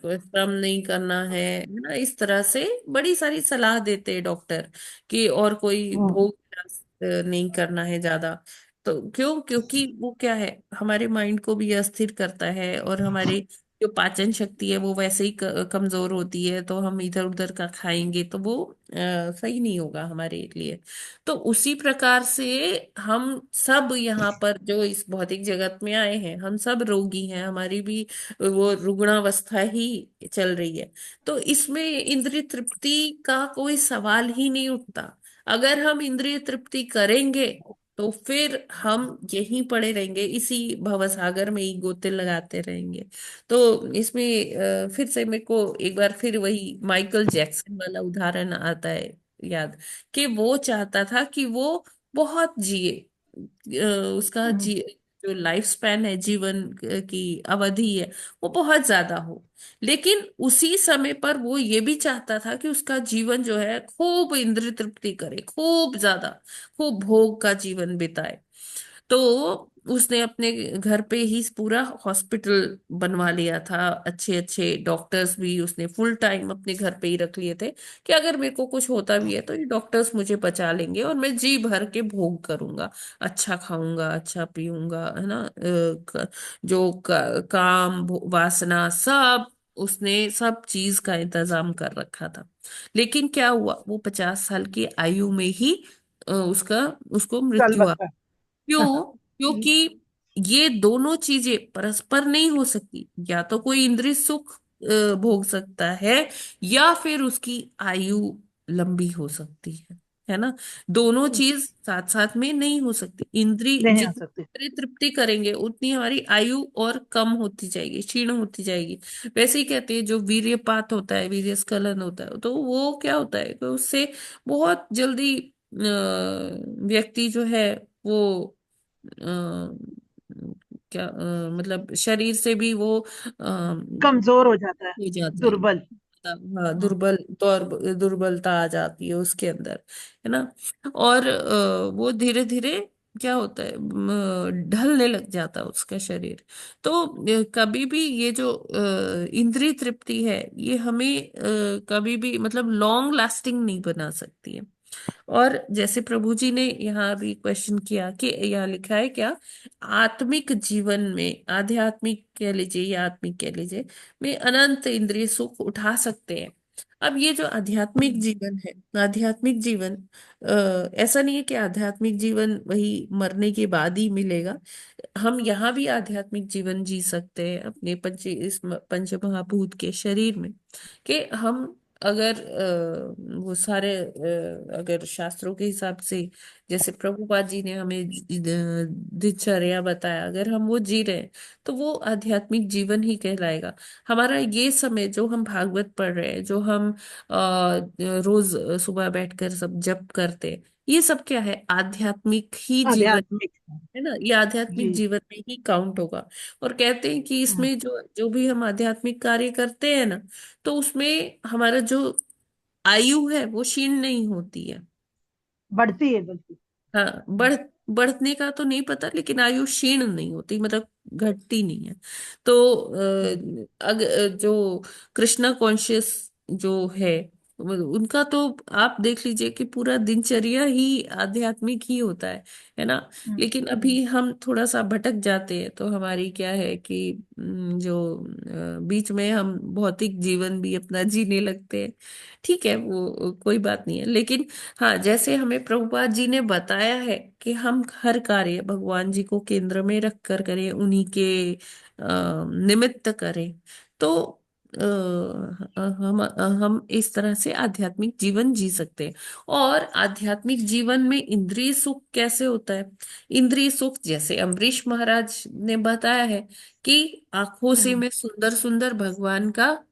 श्रम नहीं करना है ना। इस तरह से बड़ी सारी सलाह देते हैं डॉक्टर कि और कोई हम्म भोग विलास नहीं करना है ज्यादा। तो क्यों? क्योंकि वो क्या है, हमारे माइंड को भी अस्थिर करता है, और हमारी जो पाचन शक्ति है वो वैसे ही कमजोर होती है, तो हम इधर उधर का खाएंगे तो वो सही नहीं होगा हमारे लिए। तो उसी प्रकार से हम सब यहाँ पर जो इस भौतिक जगत में आए हैं, हम सब रोगी हैं, हमारी भी वो रुग्णावस्था ही चल रही है। तो इसमें इंद्रिय तृप्ति का कोई सवाल ही नहीं उठता। अगर हम इंद्रिय तृप्ति करेंगे तो फिर हम यहीं पड़े रहेंगे, इसी भवसागर में ही गोते लगाते रहेंगे। तो इसमें फिर से मेरे को एक बार फिर वही माइकल जैक्सन वाला उदाहरण आता है याद, कि वो चाहता था कि वो बहुत जिए, उसका हम्म जो लाइफ स्पैन है, जीवन की अवधि है, वो बहुत ज्यादा हो। लेकिन उसी समय पर वो ये भी चाहता था कि उसका जीवन जो है खूब इंद्रिय तृप्ति करे, खूब ज्यादा, खूब भोग का जीवन बिताए। तो उसने अपने घर पे ही पूरा हॉस्पिटल बनवा लिया था, अच्छे अच्छे डॉक्टर्स भी उसने फुल टाइम अपने घर पे ही रख लिए थे कि अगर मेरे को कुछ होता भी है तो ये डॉक्टर्स मुझे बचा लेंगे, और मैं जी भर के भोग करूंगा, अच्छा खाऊंगा, अच्छा पीऊंगा, है ना। जो काम वासना सब, उसने सब चीज का इंतजाम कर रखा था। लेकिन क्या हुआ, वो 50 साल की आयु में ही उसका उसको चल मृत्यु। बसा। क्यों? क्योंकि ये दोनों चीजें परस्पर नहीं हो सकती। या तो कोई इंद्रिय सुख भोग सकता है, या फिर उसकी आयु लंबी हो सकती है। है ना। दोनों हम्म, चीज साथ साथ में नहीं हो सकती। इंद्री नहीं आ जितनी सकते। इंद्रिय तृप्ति करेंगे उतनी हमारी आयु और कम होती जाएगी, क्षीण होती जाएगी। वैसे ही कहते हैं जो वीर्यपात होता है, वीर्य स्खलन होता है, तो वो क्या होता है कि उससे बहुत जल्दी व्यक्ति जो है वो क्या मतलब शरीर से भी वो कमजोर हो जाता है, हो जाता है। दुर्बल। हाँ, हाँ। दुर्बलता आ जाती है उसके अंदर, है ना। और वो धीरे धीरे क्या होता है, ढलने लग जाता है उसका शरीर। तो कभी भी ये जो इंद्रिय तृप्ति है, ये हमें कभी भी मतलब लॉन्ग लास्टिंग नहीं बना सकती है। और जैसे प्रभु जी ने यहाँ भी क्वेश्चन किया कि यहाँ लिखा है क्या, आत्मिक जीवन में, आध्यात्मिक कह लीजिए या आत्मिक कह लीजिए, में अनंत इंद्रिय सुख उठा सकते हैं। अब ये जो आध्यात्मिक जीवन है, आध्यात्मिक जीवन ऐसा नहीं है कि आध्यात्मिक जीवन वही मरने के बाद ही मिलेगा। हम यहाँ भी आध्यात्मिक जीवन जी सकते हैं अपने पंच महाभूत के शरीर में। कि हम अगर वो सारे अगर शास्त्रों के हिसाब से, जैसे प्रभुपाद जी ने हमें दिनचर्या बताया, अगर हम वो जी रहे हैं तो वो आध्यात्मिक जीवन ही कहलाएगा। हमारा ये समय जो हम भागवत पढ़ रहे हैं, जो हम रोज सुबह बैठकर सब जप करते हैं, ये सब क्या है, आध्यात्मिक ही जीवन, आध्यात्मिक। है ना। ये आध्यात्मिक जी। जीवन में ही काउंट होगा। और कहते हैं कि हम्म, इसमें जो जो भी हम आध्यात्मिक कार्य करते हैं ना, तो उसमें हमारा जो आयु है वो क्षीण नहीं होती है। बढ़ती है बल्कि। हाँ, बढ़ने का तो नहीं पता, लेकिन आयु क्षीण नहीं होती, मतलब घटती नहीं है। तो हम्म, जो कृष्णा कॉन्शियस जो है, उनका तो आप देख लीजिए कि पूरा दिनचर्या ही आध्यात्मिक ही होता है ना। हम्म, लेकिन अभी हम थोड़ा सा भटक जाते हैं, तो हमारी क्या है कि जो बीच में हम भौतिक जीवन भी अपना जीने लगते हैं। ठीक है, वो कोई बात नहीं है, लेकिन हाँ, जैसे हमें प्रभुपाद जी ने बताया है कि हम हर कार्य भगवान जी को केंद्र में रख कर करें, उन्हीं के निमित्त करें, तो हम इस तरह से आध्यात्मिक जीवन जी सकते हैं। और आध्यात्मिक जीवन में इंद्रिय सुख कैसे होता है? इंद्रिय सुख जैसे अम्बरीश महाराज ने बताया है कि आंखों से हम्म। मैं सुंदर सुंदर भगवान का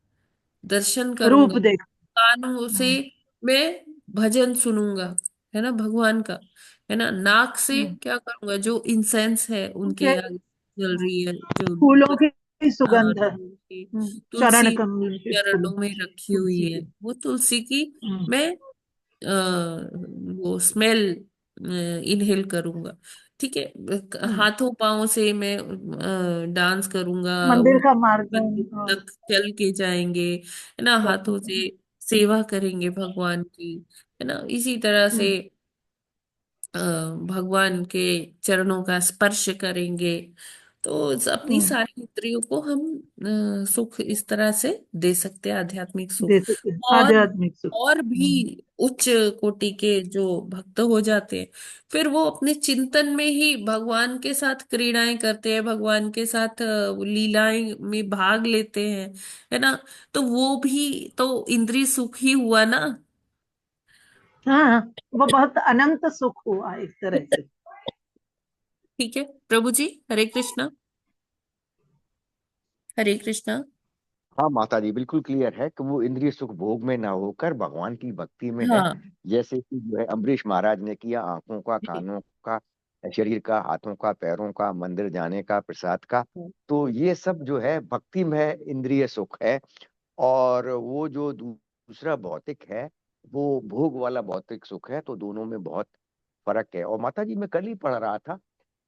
दर्शन रूप करूंगा, देख। कानों से हम्म, मैं भजन सुनूंगा, है ना, भगवान का, है ना। नाक से हम्म। क्या करूंगा, जो इंसेंस है उनके उनके आगे जल रही है, जो फूलों की हाँ, सुगंध है। की चरण तुलसी कमल के फूल। चरणों में रखी हुई तुलसी है, के। वो तुलसी की हम्म, मैं वो स्मेल इनहेल करूंगा। ठीक है, हम्म। हाथों पांव से मैं डांस करूंगा, मंदिर उनके का मार्गम। मंदिर हाँ। तक चल के जाएंगे, है ना, हाथों से सेवा करेंगे भगवान की, है ना। इसी तरह से हम्म, अ, भगवान के चरणों का स्पर्श करेंगे। तो अपनी हम्म। सारी इंद्रियों को हम सुख इस तरह से दे सकते हैं, आध्यात्मिक सुख। दे सकते हैं और आध्यात्मिक सुख। और भी उच्च कोटि के जो भक्त हो जाते हैं, फिर वो अपने चिंतन में ही भगवान के साथ क्रीड़ाएं करते हैं, भगवान के साथ लीलाएं में भाग लेते हैं, है ना। तो वो भी तो इंद्रिय सुख ही हुआ ना। हाँ, वो बहुत अनंत सुख हुआ एक तरह से। ठीक है प्रभु जी, हरे कृष्णा, हरे कृष्णा। हाँ माता जी, बिल्कुल क्लियर है कि वो इंद्रिय सुख भोग में ना होकर भगवान की भक्ति में है। हाँ जैसे कि जो है अम्बरीश महाराज ने किया, आंखों का, कानों का, शरीर का, हाथों का, पैरों का, मंदिर जाने का, प्रसाद का, तो ये सब जो है भक्ति में इंद्रिय सुख है। और वो जो दूसरा भौतिक है, वो भोग वाला भौतिक सुख है। तो दोनों में बहुत फर्क है। और माता जी, मैं कल ही पढ़ रहा था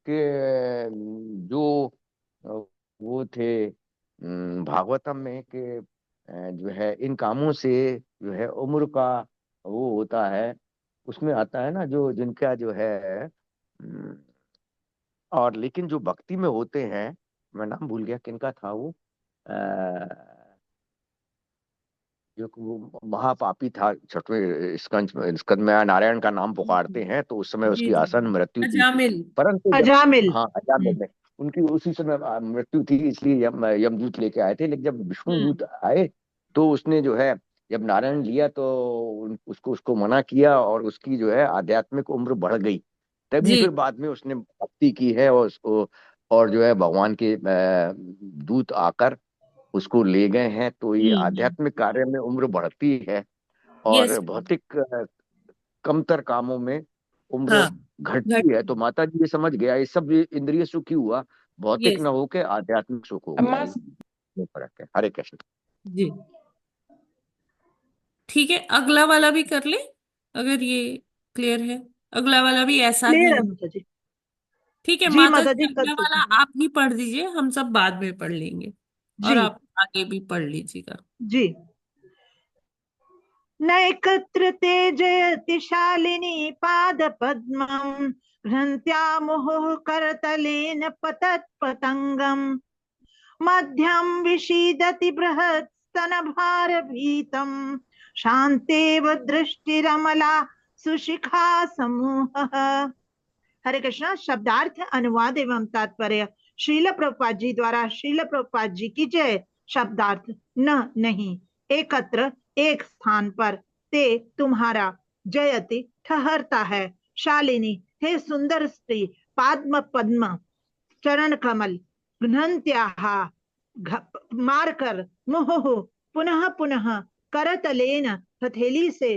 कि जो वो थे भागवतम में कि जो है इन कामों से जो है उम्र का वो होता है, उसमें आता है ना, जो जिनका जो है और लेकिन जो भक्ति में होते हैं, मैं नाम भूल गया किनका था वो, जो कि वो महापापी था, छठवें स्कंद में नारायण का नाम पुकारते हैं तो उस समय जी उसकी जी आसन मृत्यु थी। अजामिल। परंतु जब, अजामिल। हाँ अजामिल में उनकी उसी समय मृत्यु थी, इसलिए यमदूत लेके आए थे। लेकिन जब विष्णु दूत आए तो उसने जो है जब नारायण लिया तो उसको उसको मना किया, और उसकी जो है आध्यात्मिक उम्र बढ़ गई। तभी जी फिर बाद में उसने भक्ति की है, और उसको और जो है भगवान के दूत आकर उसको ले गए हैं। तो ये आध्यात्मिक कार्य में उम्र बढ़ती है, यस। और भौतिक कमतर कामों में उम्र हाँ। घट। घटती है। तो माता जी ये समझ गया, ये सब ये इंद्रिय सुख ही हुआ, भौतिक यस। न होके आध्यात्मिक सुख हो गया। अम्मा ये फर्क है। हरे कृष्ण। जी ठीक है, अगला वाला भी कर ले अगर ये क्लियर है। अगला वाला भी ऐसा ही क्लियर है है। माता जी। ठीक है जी माता माता जी, जी कर अगला वाला दीजिए। आप ही पढ़ दीजिए, हम सब बाद में पढ़ लेंगे। और जी आप आगे भी पढ़ लीजिएगा। जी। नैकत्र ते जयति शालिनी पाद पद्मं घ्रन्त्या मुहुः करतलेन पतत् पतंगम् मध्यं विषीदति बृहत् स्तनभारभीतम् शान्तेव दृष्टिरमला सुशिखा समूहः। हरे कृष्णा। शब्दार्थ, अनुवाद एवं तात्पर्य। श्रील प्रभुपाद जी द्वारा श्रील प्रभुपाद जी की जय। शब्दार्थ, न नहीं, एकत्र एक स्थान पर, ते तुम्हारा, जयति ठहरता है, शालिनी हे सुंदर स्त्री, पाद्म पद्म चरण कमल, घ्नन्त्याः मारकर, मुहुः पुनः पुनः, करतलेन हथेली से,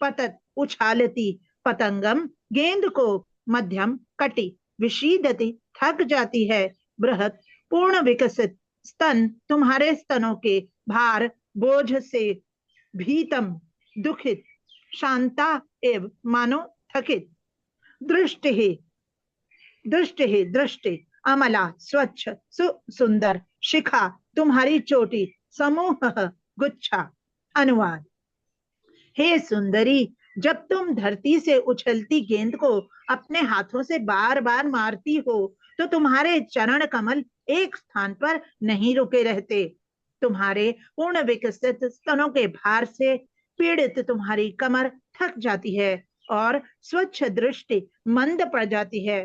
पतत उछालती, पतंगम गेंद को, मध्यम कटी, विषीदति थक जाती है, बृहत पूर्ण विकसित, स्तन तुम्हारे स्तनों के, भार बोझ से, भीतम दुखित, शांता एव मानो थकित, दृष्टि दृष्टि दृष्टि, अमला स्वच्छ सुंदर, शिखा तुम्हारी चोटी, समूह गुच्छा। अनुवाद। हे सुंदरी, जब तुम धरती से उछलती गेंद को अपने हाथों से बार बार मारती हो तो तुम्हारे चरण कमल एक स्थान पर नहीं रुके रहते। तुम्हारे पूर्ण विकसित स्तनों के भार से पीड़ित तुम्हारी कमर थक जाती है और स्वच्छ दृष्टि मंद पड़ जाती है।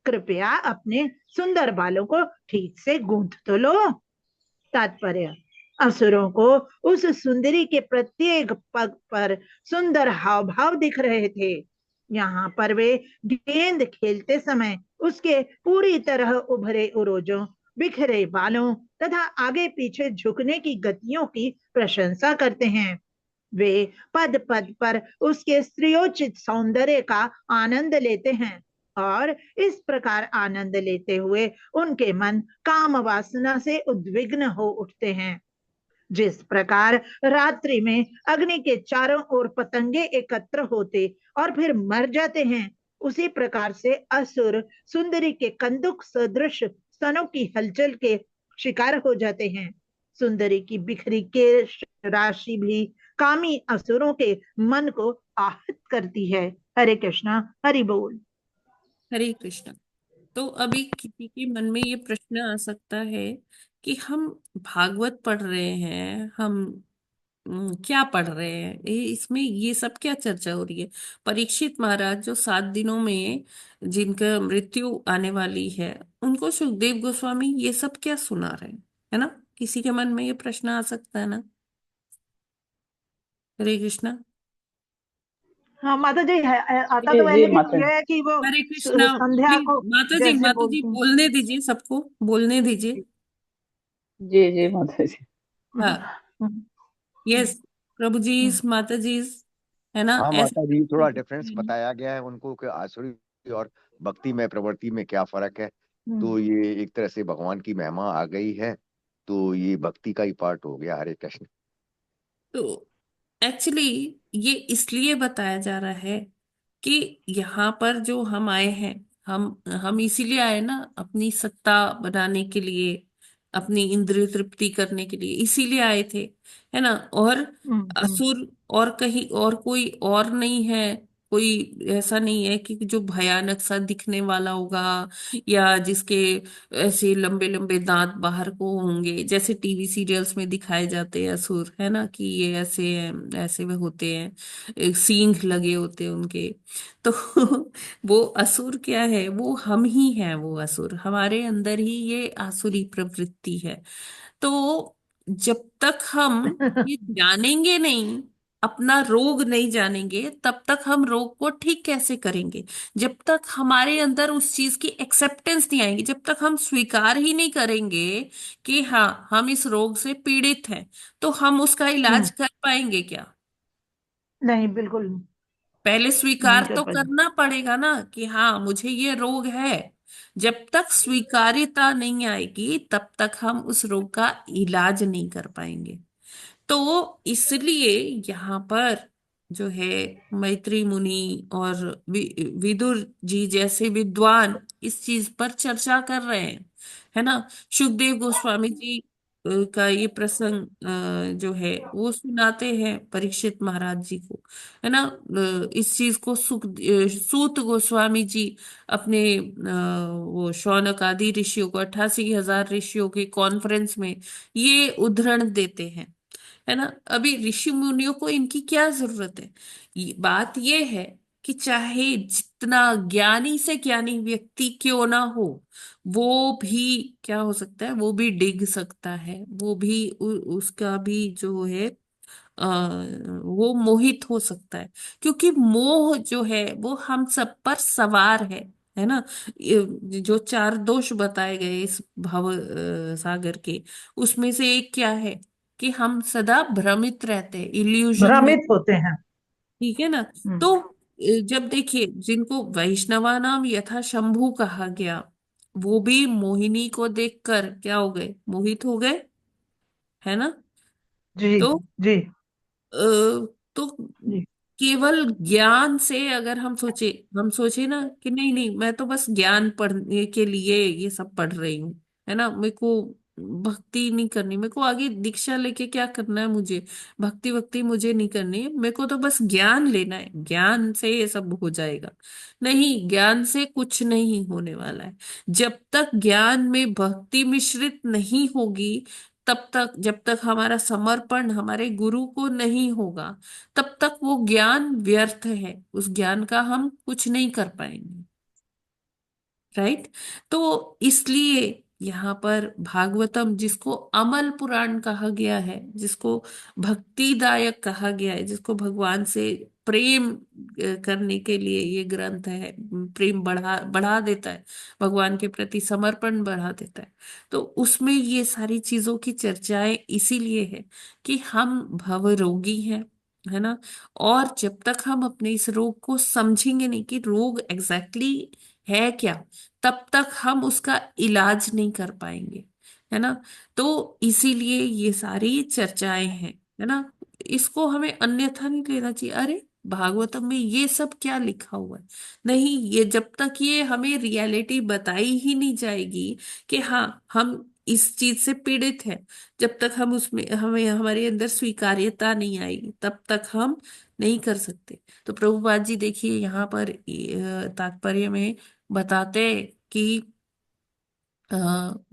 कृपया अपने सुंदर बालों को ठीक से गूंथ तो लो। तात्पर्य। असुरों को उस सुंदरी के प्रत्येक पग पर सुंदर हाव भाव दिख रहे थे। यहाँ पर वे गेंद खेलते समय उसके पूरी तरह उभरे उरोजों, बिखरे बालों तथा आगे पीछे झुकने की गतियों की प्रशंसा करते हैं। वे पद पद पर उसके स्त्रियोचित सौंदर्य का आनंद लेते हैं और इस प्रकार आनंद लेते हुए उनके मन काम वासना से उद्विग्न हो उठते हैं। जिस प्रकार रात्रि में अग्नि के चारों ओर पतंगे एकत्र होते और फिर मर जाते हैं, उसी प्रकार से असुर सुंदरी के कंदुक सदृश स्तनों की हलचल के शिकार हो जाते हैं। सुंदरी की बिखरी के राशि भी कामी असुरों के मन को आहत करती है। हरे कृष्णा, हरि बोल। हरे कृष्ण। तो अभी किसी के मन में ये प्रश्न आ सकता है कि हम भागवत पढ़ रहे हैं, हम क्या पढ़ रहे हैं, इसमें ये सब क्या चर्चा हो रही है। परीक्षित महाराज जो 7 दिनों में जिनका मृत्यु आने वाली है, उनको सुखदेव गोस्वामी ये सब क्या सुना रहे हैं, है ना। किसी के मन में ये प्रश्न आ सकता है ना। हरे कृष्णा। हाँ माता जी है, आता जी तो है, जी लेकिन माता यह है कि वो हरे कृष्णा। संध्या को जैसे माता जी बोलते हैं। बोलने दीजिए, सबको बोलने दीजिए। जी जी माता जी। हाँ। यस। प्रभु जी, माता जी, है ना, हाँ ऐसे माता जी, थोड़ा डिफरेंस करके। बताया गया है उनको कि आसुरी और भक्ति में प्रवृत्ति में क्या फर्क है। तो ये एक तरह से भगवान की महिमा आ गई है, तो ये भक्ति का ही पार्ट हो गया। हरे कृष्ण। तो एक्चुअली ये इसलिए बताया जा रहा है कि यहाँ पर जो हम आए हैं, हम इसीलिए आए ना, अपनी सत्ता बनाने के लिए, अपनी इंद्रिय तृप्ति करने के लिए इसीलिए आए थे, है ना। और असुर और कहीं और कोई और नहीं है। कोई ऐसा नहीं है कि जो भयानक सा दिखने वाला होगा, या जिसके ऐसे लंबे लंबे दांत बाहर को होंगे जैसे टीवी सीरियल्स में दिखाए जाते हैं असुर, है ना, कि ये ऐसे हैं, ऐसे में होते हैं, एक सींग लगे होते हैं उनके। तो वो असुर क्या है, वो हम ही हैं। वो असुर हमारे अंदर ही, ये आसुरी प्रवृत्ति है। तो जब तक हम ये जानेंगे नहीं, अपना रोग नहीं जानेंगे, तब तक हम रोग को ठीक कैसे करेंगे? जब तक हमारे अंदर उस चीज की एक्सेप्टेंस नहीं आएगी, जब तक हम स्वीकार ही नहीं करेंगे कि हाँ हम इस रोग से पीड़ित हैं, तो हम उसका इलाज कर पाएंगे क्या? नहीं, बिल्कुल पहले नहीं स्वीकार कर तो पाएंगे। करना पड़ेगा ना कि हाँ मुझे ये रोग है। जब तक स्वीकार्यता नहीं आएगी, तब तक हम उस रोग का इलाज नहीं कर पाएंगे। तो इसलिए यहाँ पर जो है मैत्री मुनि और विदुर जी जैसे विद्वान इस चीज पर चर्चा कर रहे हैं, है ना। सुखदेव गोस्वामी जी का ये प्रसंग जो है वो सुनाते हैं परीक्षित महाराज जी को, है ना। इस चीज को सूत गोस्वामी जी अपने वो शौनक आदि ऋषियों को 88,000 ऋषियों के कॉन्फ्रेंस में ये उद्धरण देते हैं, है ना। अभी ऋषि मुनियों को इनकी क्या जरूरत है? बात ये है कि चाहे जितना ज्ञानी से ज्ञानी व्यक्ति क्यों ना हो, वो भी क्या हो सकता है, वो भी डिग सकता है, वो भी उसका भी जो है आ, वो मोहित हो सकता है। क्योंकि मोह जो है वो हम सब पर सवार है ना। जो चार दोष बताए गए इस भव सागर के, उसमें से एक क्या है कि हम सदा भ्रमित रहते हैं, इल्यूजन में। भ्रमित होते हैं। ठीक है ना। हम्म। तो जब देखिए जिनको वैष्णवा नाम यथा शंभु कहा गया, वो भी मोहिनी को देखकर क्या हो गए, मोहित हो गए, है ना। जी तो जी तो जी केवल ज्ञान से अगर हम सोचे ना कि नहीं नहीं मैं तो बस ज्ञान पढ़ने के लिए ये सब पढ़ रही हूँ, है ना, मेरे को भक्ति नहीं करनी, मेरे को आगे दीक्षा लेके क्या करना है, मुझे भक्ति वक्ति मुझे नहीं करनी है, मेरे को तो बस ज्ञान लेना है, ज्ञान से ये सब हो जाएगा। नहीं, ज्ञान से कुछ नहीं होने वाला है। जब तक ज्ञान में भक्ति मिश्रित नहीं होगी, तब तक जब तक हमारा समर्पण हमारे गुरु को नहीं होगा, तब तक वो ज्ञान व्यर्थ है, उस ज्ञान का हम कुछ नहीं कर पाएंगे। राइट। तो इसलिए यहाँ पर भागवतम, जिसको अमल पुराण कहा गया है, जिसको भक्तिदायक कहा गया है, जिसको भगवान से प्रेम करने के लिए ये ग्रंथ है, प्रेम बढ़ा बढ़ा देता है, भगवान के प्रति समर्पण बढ़ा देता है। तो उसमें ये सारी चीजों की चर्चाएं इसीलिए है कि हम भवरोगी हैं, है ना। और जब तक हम अपने इस रोग को समझेंगे नहीं कि रोग एग्जैक्टली है क्या, तब तक हम उसका इलाज नहीं कर पाएंगे, है ना। तो इसीलिए ये सारी चर्चाएं हैं, है ना। इसको हमें अन्यथा नहीं लेना चाहिए, अरे भागवतम में ये सब क्या लिखा हुआ है। नहीं, ये जब तक ये हमें रियलिटी बताई ही नहीं जाएगी कि हाँ हम इस चीज से पीड़ित हैं, जब तक हम उसमें हमें हमारे अंदर स्वीकार्यता नहीं आएगी, तब तक हम नहीं कर सकते। तो प्रभुपाद जी देखिए यहाँ पर तात्पर्य में बताते कि अ,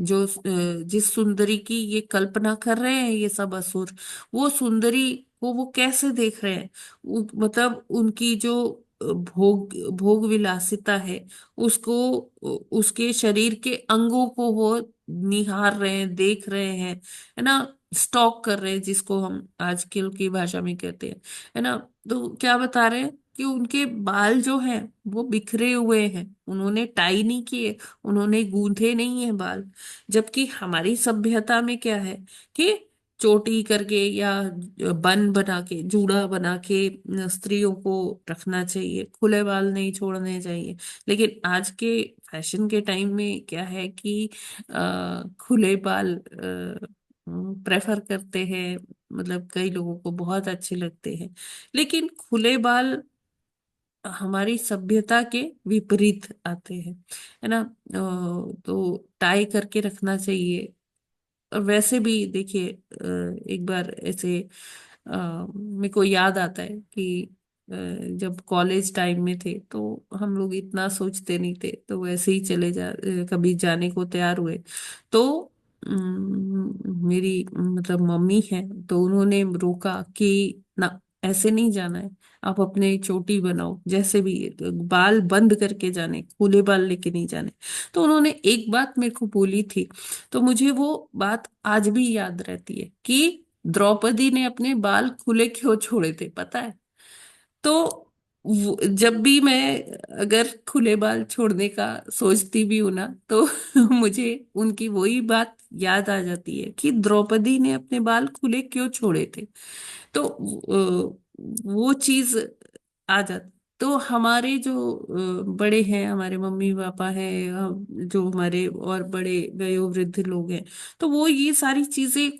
जिस सुंदरी की ये कल्पना कर रहे हैं ये सब असुर, वो सुंदरी को वो कैसे देख रहे हैं, मतलब उनकी जो भोग भोग विलासिता है, उसको उसके शरीर के अंगों को वो निहार रहे हैं, देख रहे हैं, है ना, स्टॉक कर रहे हैं, जिसको हम आजकल की भाषा में कहते हैं, है ना। तो क्या बता रहे हैं कि उनके बाल जो हैं वो बिखरे हुए हैं, उन्होंने टाई नहीं किए, उन्होंने गूंथे नहीं है बाल। जबकि हमारी सभ्यता में क्या है कि चोटी करके या बन बना के, जूड़ा बना के स्त्रियों को रखना चाहिए, खुले बाल नहीं छोड़ने चाहिए। लेकिन आज के फैशन के टाइम में क्या है कि खुले बाल प्रेफर करते हैं, मतलब कई लोगों को बहुत अच्छे लगते हैं। लेकिन खुले बाल हमारी सभ्यता के विपरीत आते हैं, है ना। तो टाई करके रखना चाहिए। और वैसे भी देखिए एक बार ऐसे मेरे को याद आता है कि जब कॉलेज टाइम में थे तो हम लोग इतना सोचते नहीं थे, तो वैसे ही कभी जाने को तैयार हुए। तो मेरी मतलब मम्मी है, तो उन्होंने रोका कि ना, ऐसे नहीं जाना है। आप अपने चोटी बनाओ, जैसे भी बाल बंद करके जाने, खुले बाल लेके नहीं जाने। तो उन्होंने एक बात मेरे को बोली थी, तो मुझे वो बात आज भी याद रहती है कि द्रौपदी ने अपने बाल खुले क्यों छोड़े थे, पता है? तो जब भी मैं अगर खुले बाल छोड़ने का सोचती भी हूं ना, तो मुझे उनकी वही बात याद आ जाती है कि द्रौपदी ने अपने बाल खुले क्यों छोड़े थे। तो वो चीज आ जाती। तो हमारे जो बड़े हैं, हमारे मम्मी पापा हैं, जो हमारे और बड़े वयोवृद्ध लोग हैं, तो वो ये सारी चीजें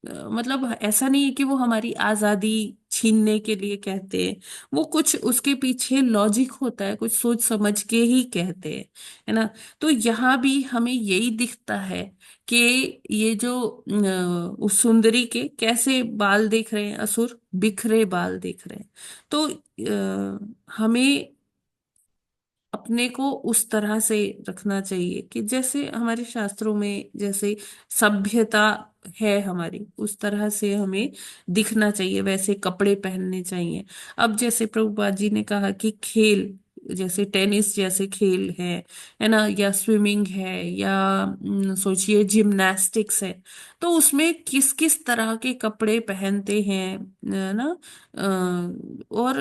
मतलब ऐसा नहीं है कि वो हमारी आजादी छीनने के लिए कहते हैं। वो कुछ उसके पीछे लॉजिक होता है, कुछ सोच समझ के ही कहते हैं, है ना? तो यहाँ भी हमें यही दिखता है कि ये जो उस सुंदरी के कैसे बाल देख रहे हैं असुर, बिखरे बाल देख रहे हैं। तो हमें अपने को उस तरह से रखना चाहिए कि जैसे हमारे शास्त्रों में जैसे सभ्यता है हमारी, उस तरह से हमें दिखना चाहिए, वैसे कपड़े पहनने चाहिए। अब जैसे प्रभुपाद जी ने कहा कि खेल, जैसे टेनिस जैसे खेल है ना, या स्विमिंग है, या सोचिए जिम्नास्टिक्स है, तो उसमें किस किस तरह के कपड़े पहनते हैं, ना? और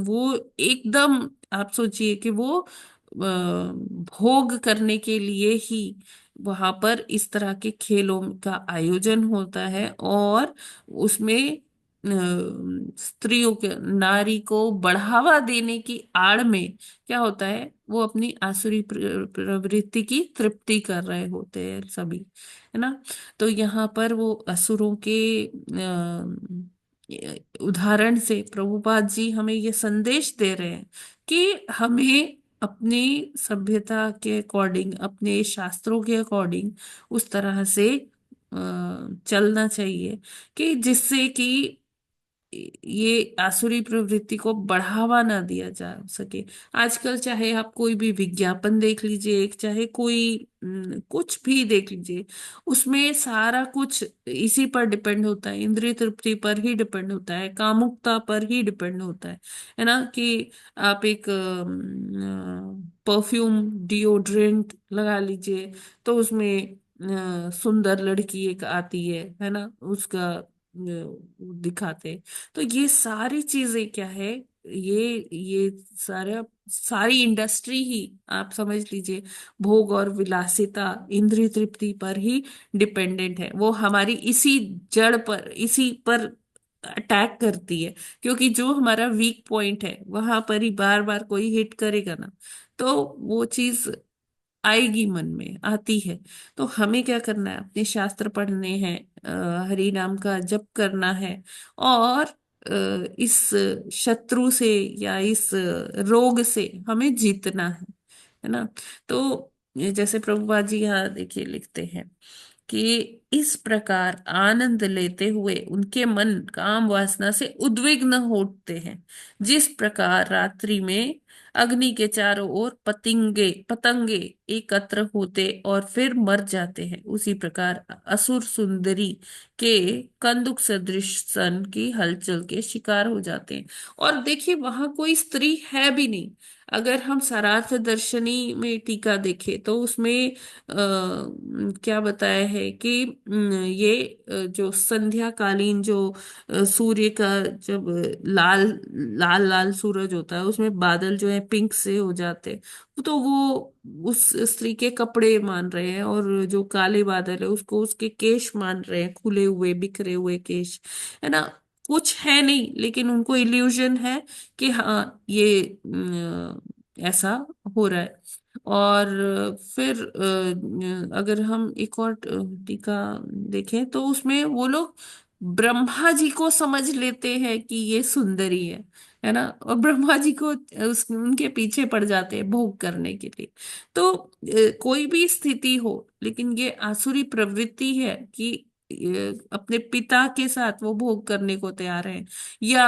वो एकदम आप सोचिए कि वो भोग करने के लिए ही वहां पर इस तरह के खेलों का आयोजन होता है, और उसमें स्त्रियों के, नारी को बढ़ावा देने की आड़ में क्या होता है, वो अपनी आसुरी प्रवृत्ति की तृप्ति कर रहे होते हैं सभी, है ना? तो यहाँ पर वो असुरों के उदाहरण से प्रभुपाद जी हमें ये संदेश दे रहे हैं कि हमें अपनी सभ्यता के अकॉर्डिंग, अपने शास्त्रों के अकॉर्डिंग उस तरह से चलना चाहिए कि जिससे कि ये आसुरी प्रवृत्ति को बढ़ावा ना दिया जा सके। आजकल चाहे आप कोई भी विज्ञापन देख लीजिए, चाहे कोई कुछ भी देख लीजिए, उसमें सारा कुछ इसी पर डिपेंड होता है, इंद्रिय तृप्ति पर ही डिपेंड होता है, कामुकता पर ही डिपेंड होता है ना? कि आप एक परफ्यूम डिओड्रेंट लगा लीजिए, तो उसमें सुंदर लड़की एक आती है ना? उसका दिखाते। तो ये सारी चीजें क्या है, ये सारा, सारी इंडस्ट्री ही आप समझ लीजिए भोग और विलासिता, इंद्रिय तृप्ति पर ही डिपेंडेंट है। वो हमारी इसी जड़ पर, इसी पर अटैक करती है, क्योंकि जो हमारा वीक पॉइंट है वहां पर ही बार बार कोई हिट करेगा ना, तो वो चीज आएगी, मन में आती है। तो हमें क्या करना है, अपने शास्त्र पढ़ने हैं, हरि नाम का जप करना है, और इस शत्रु से या इस रोग से हमें जीतना है ना? तो जैसे प्रभुपाद जी यहाँ देखिए लिखते हैं कि इस प्रकार आनंद लेते हुए उनके मन काम वासना से उद्विग्न होते हैं। जिस प्रकार रात्रि में अग्नि के चारों ओर पतंगे पतंगे एकत्र होते और फिर मर जाते हैं, उसी प्रकार असुर सुंदरी के कंदुक सदृश सन की हलचल के शिकार हो जाते हैं। और देखिए वहां कोई स्त्री है भी नहीं। अगर हम सरार्थ दर्शनी में टीका देखें तो उसमें क्या बताया है कि ये जो संध्या कालीन जो सूर्य का जब लाल लाल लाल सूरज होता है, उसमें बादल जो है पिंक से हो जाते हैं, तो वो उस स्त्री के कपड़े मान रहे हैं, और जो काले बादल है उसको उसके केश मान रहे हैं, खुले हुए बिखरे हुए केश, है ना? कुछ है नहीं, लेकिन उनको इल्यूजन है कि हाँ ये ऐसा हो रहा है। और फिर अगर हम एक और टीका देखें तो उसमें वो लोग ब्रह्मा जी को समझ लेते हैं कि ये सुंदरी है ना? और ब्रह्मा जी को उनके पीछे पड़ जाते हैं भोग करने के लिए। तो कोई भी स्थिति हो, लेकिन ये आसुरी प्रवृत्ति है कि अपने पिता के साथ वो भोग करने को तैयार है, या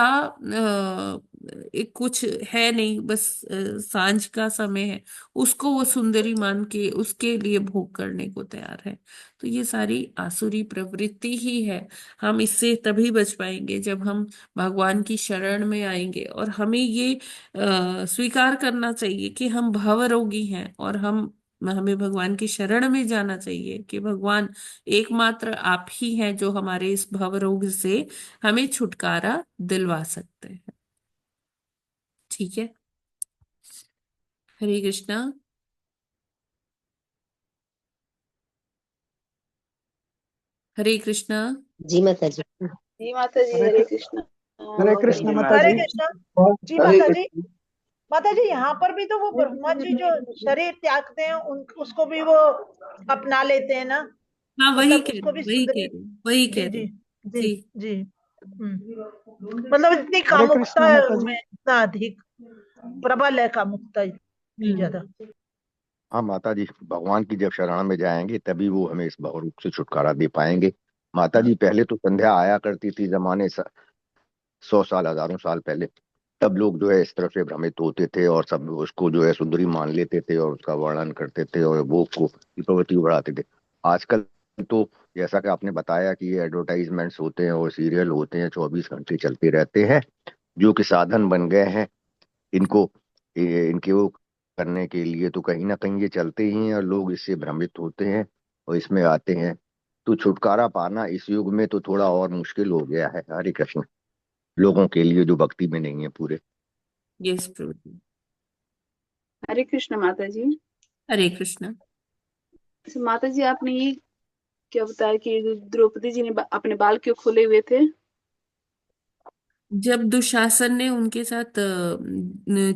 एक कुछ है नहीं, बस सांझ का समय है, उसको वो सुंदरी मान के उसके लिए भोग करने को तैयार है। तो ये सारी आसुरी प्रवृत्ति ही है। हम इससे तभी बच पाएंगे जब हम भगवान की शरण में आएंगे, और हमें ये स्वीकार करना चाहिए कि हम भवरोगी हैं, और हमें भगवान की शरण में जाना चाहिए कि भगवान एकमात्र आप ही हैं जो हमारे इस भवरोग से हमें छुटकारा दिलवा सकते हैं। ठीक है। हरे कृष्णा। हरे कृष्णा। जी माता जी। जी माता जी, हरे हरे कृष्ण। हरे कृष्ण माता हरे जी। कृष्णा। जी हरे माता जी। माता जी यहाँ पर भी तो वो ब्रह्मा जी जो शरीर त्यागते हैं उसको भी वो अपना लेते हैं ना, हाँ, मतलब उसको भी सुंदरी। वही कह जी रही जी हूँ। जी जी। जी। मतलब इतनी हरे कामुकता कृष्ण माता जी। में इतना अधिक प्रबल है कामुकता इतनी हम्म। ज्यादा। हाँ माता जी, भगवान की जब शरण में जाएंगे तभी वो हमें इस भवरूप से छुटकारा दे पाएंगे। माता जी, पहले तो संध्या आया करती थी, जमाने 100 साल, हजारों साल पहले। तब लोग जो है इस तरफ से भ्रमित होते थे और सब उसको जो है सुंदरी मान लेते थे और उसका वर्णन करते थे और वो को की प्रवृत्ति बढ़ाते थे। आजकल तो जैसा कि आपने बताया कि ये एडवर्टाइजमेंट्स होते हैं और सीरियल होते हैं, 24 घंटे चलते रहते हैं, जो कि साधन बन गए हैं इनको इनके वो करने के लिए। तो कहीं ना कहीं ये चलते ही हैं और लोग इससे भ्रमित होते हैं और इसमें आते हैं। तो छुटकारा पाना इस युग में तो थोड़ा और मुश्किल हो गया है, हरे कृष्ण, लोगों के लिए जो भक्ति में नहीं है पूरे। यस प्रभु जी। हरे कृष्ण माता जी। हरे कृष्णा। अच्छा माता जी, आपने ये क्या बताया कि द्रौपदी जी ने अपने बाल क्यों खोले हुए थे? जब दुशासन ने उनके साथ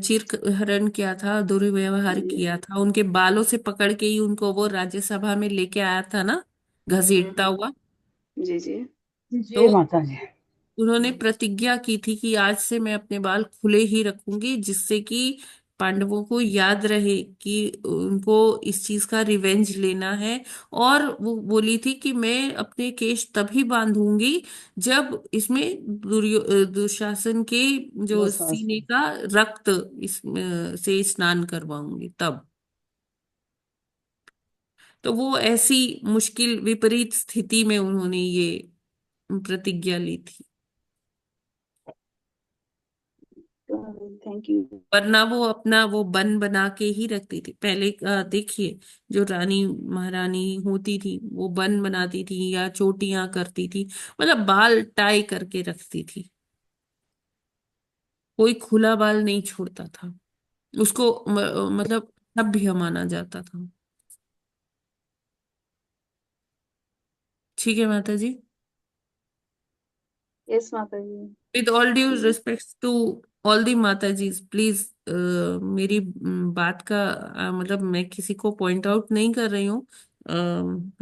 चिरहरण किया था, दुर्व्यवहार जी किया था, उनके बालों से पकड़ के ही उनको वो राज्यसभा में लेके आया था ना, घसीटता हुआ। जी जी। तो जी माता जी। उन्होंने प्रतिज्ञा की थी कि आज से मैं अपने बाल खुले ही रखूंगी, जिससे कि पांडवों को याद रहे कि उनको इस चीज का रिवेंज लेना है। और वो बोली थी कि मैं अपने केश तभी बांधूंगी जब इसमें दुशासन के जो सीने का रक्त से स्नान करवाऊंगी तब। तो वो ऐसी मुश्किल विपरीत स्थिति में उन्होंने ये प्रतिज्ञा ली थी, थैंक यू। वरना वो अपना वो बन बना के ही रखती थी। पहले देखिए, जो रानी महारानी होती थी वो बन बनाती थी या चोटियां करती थी, मतलब बाल टाई करके रखती थी, कोई खुला बाल नहीं छोड़ता था। उसको मतलब सभ्य माना जाता था। ठीक है माता जी। यस माता ji. With all due respect to all the माता जी, प्लीज मेरी बात का मतलब मैं किसी को पॉइंट आउट नहीं कर रही हूँ।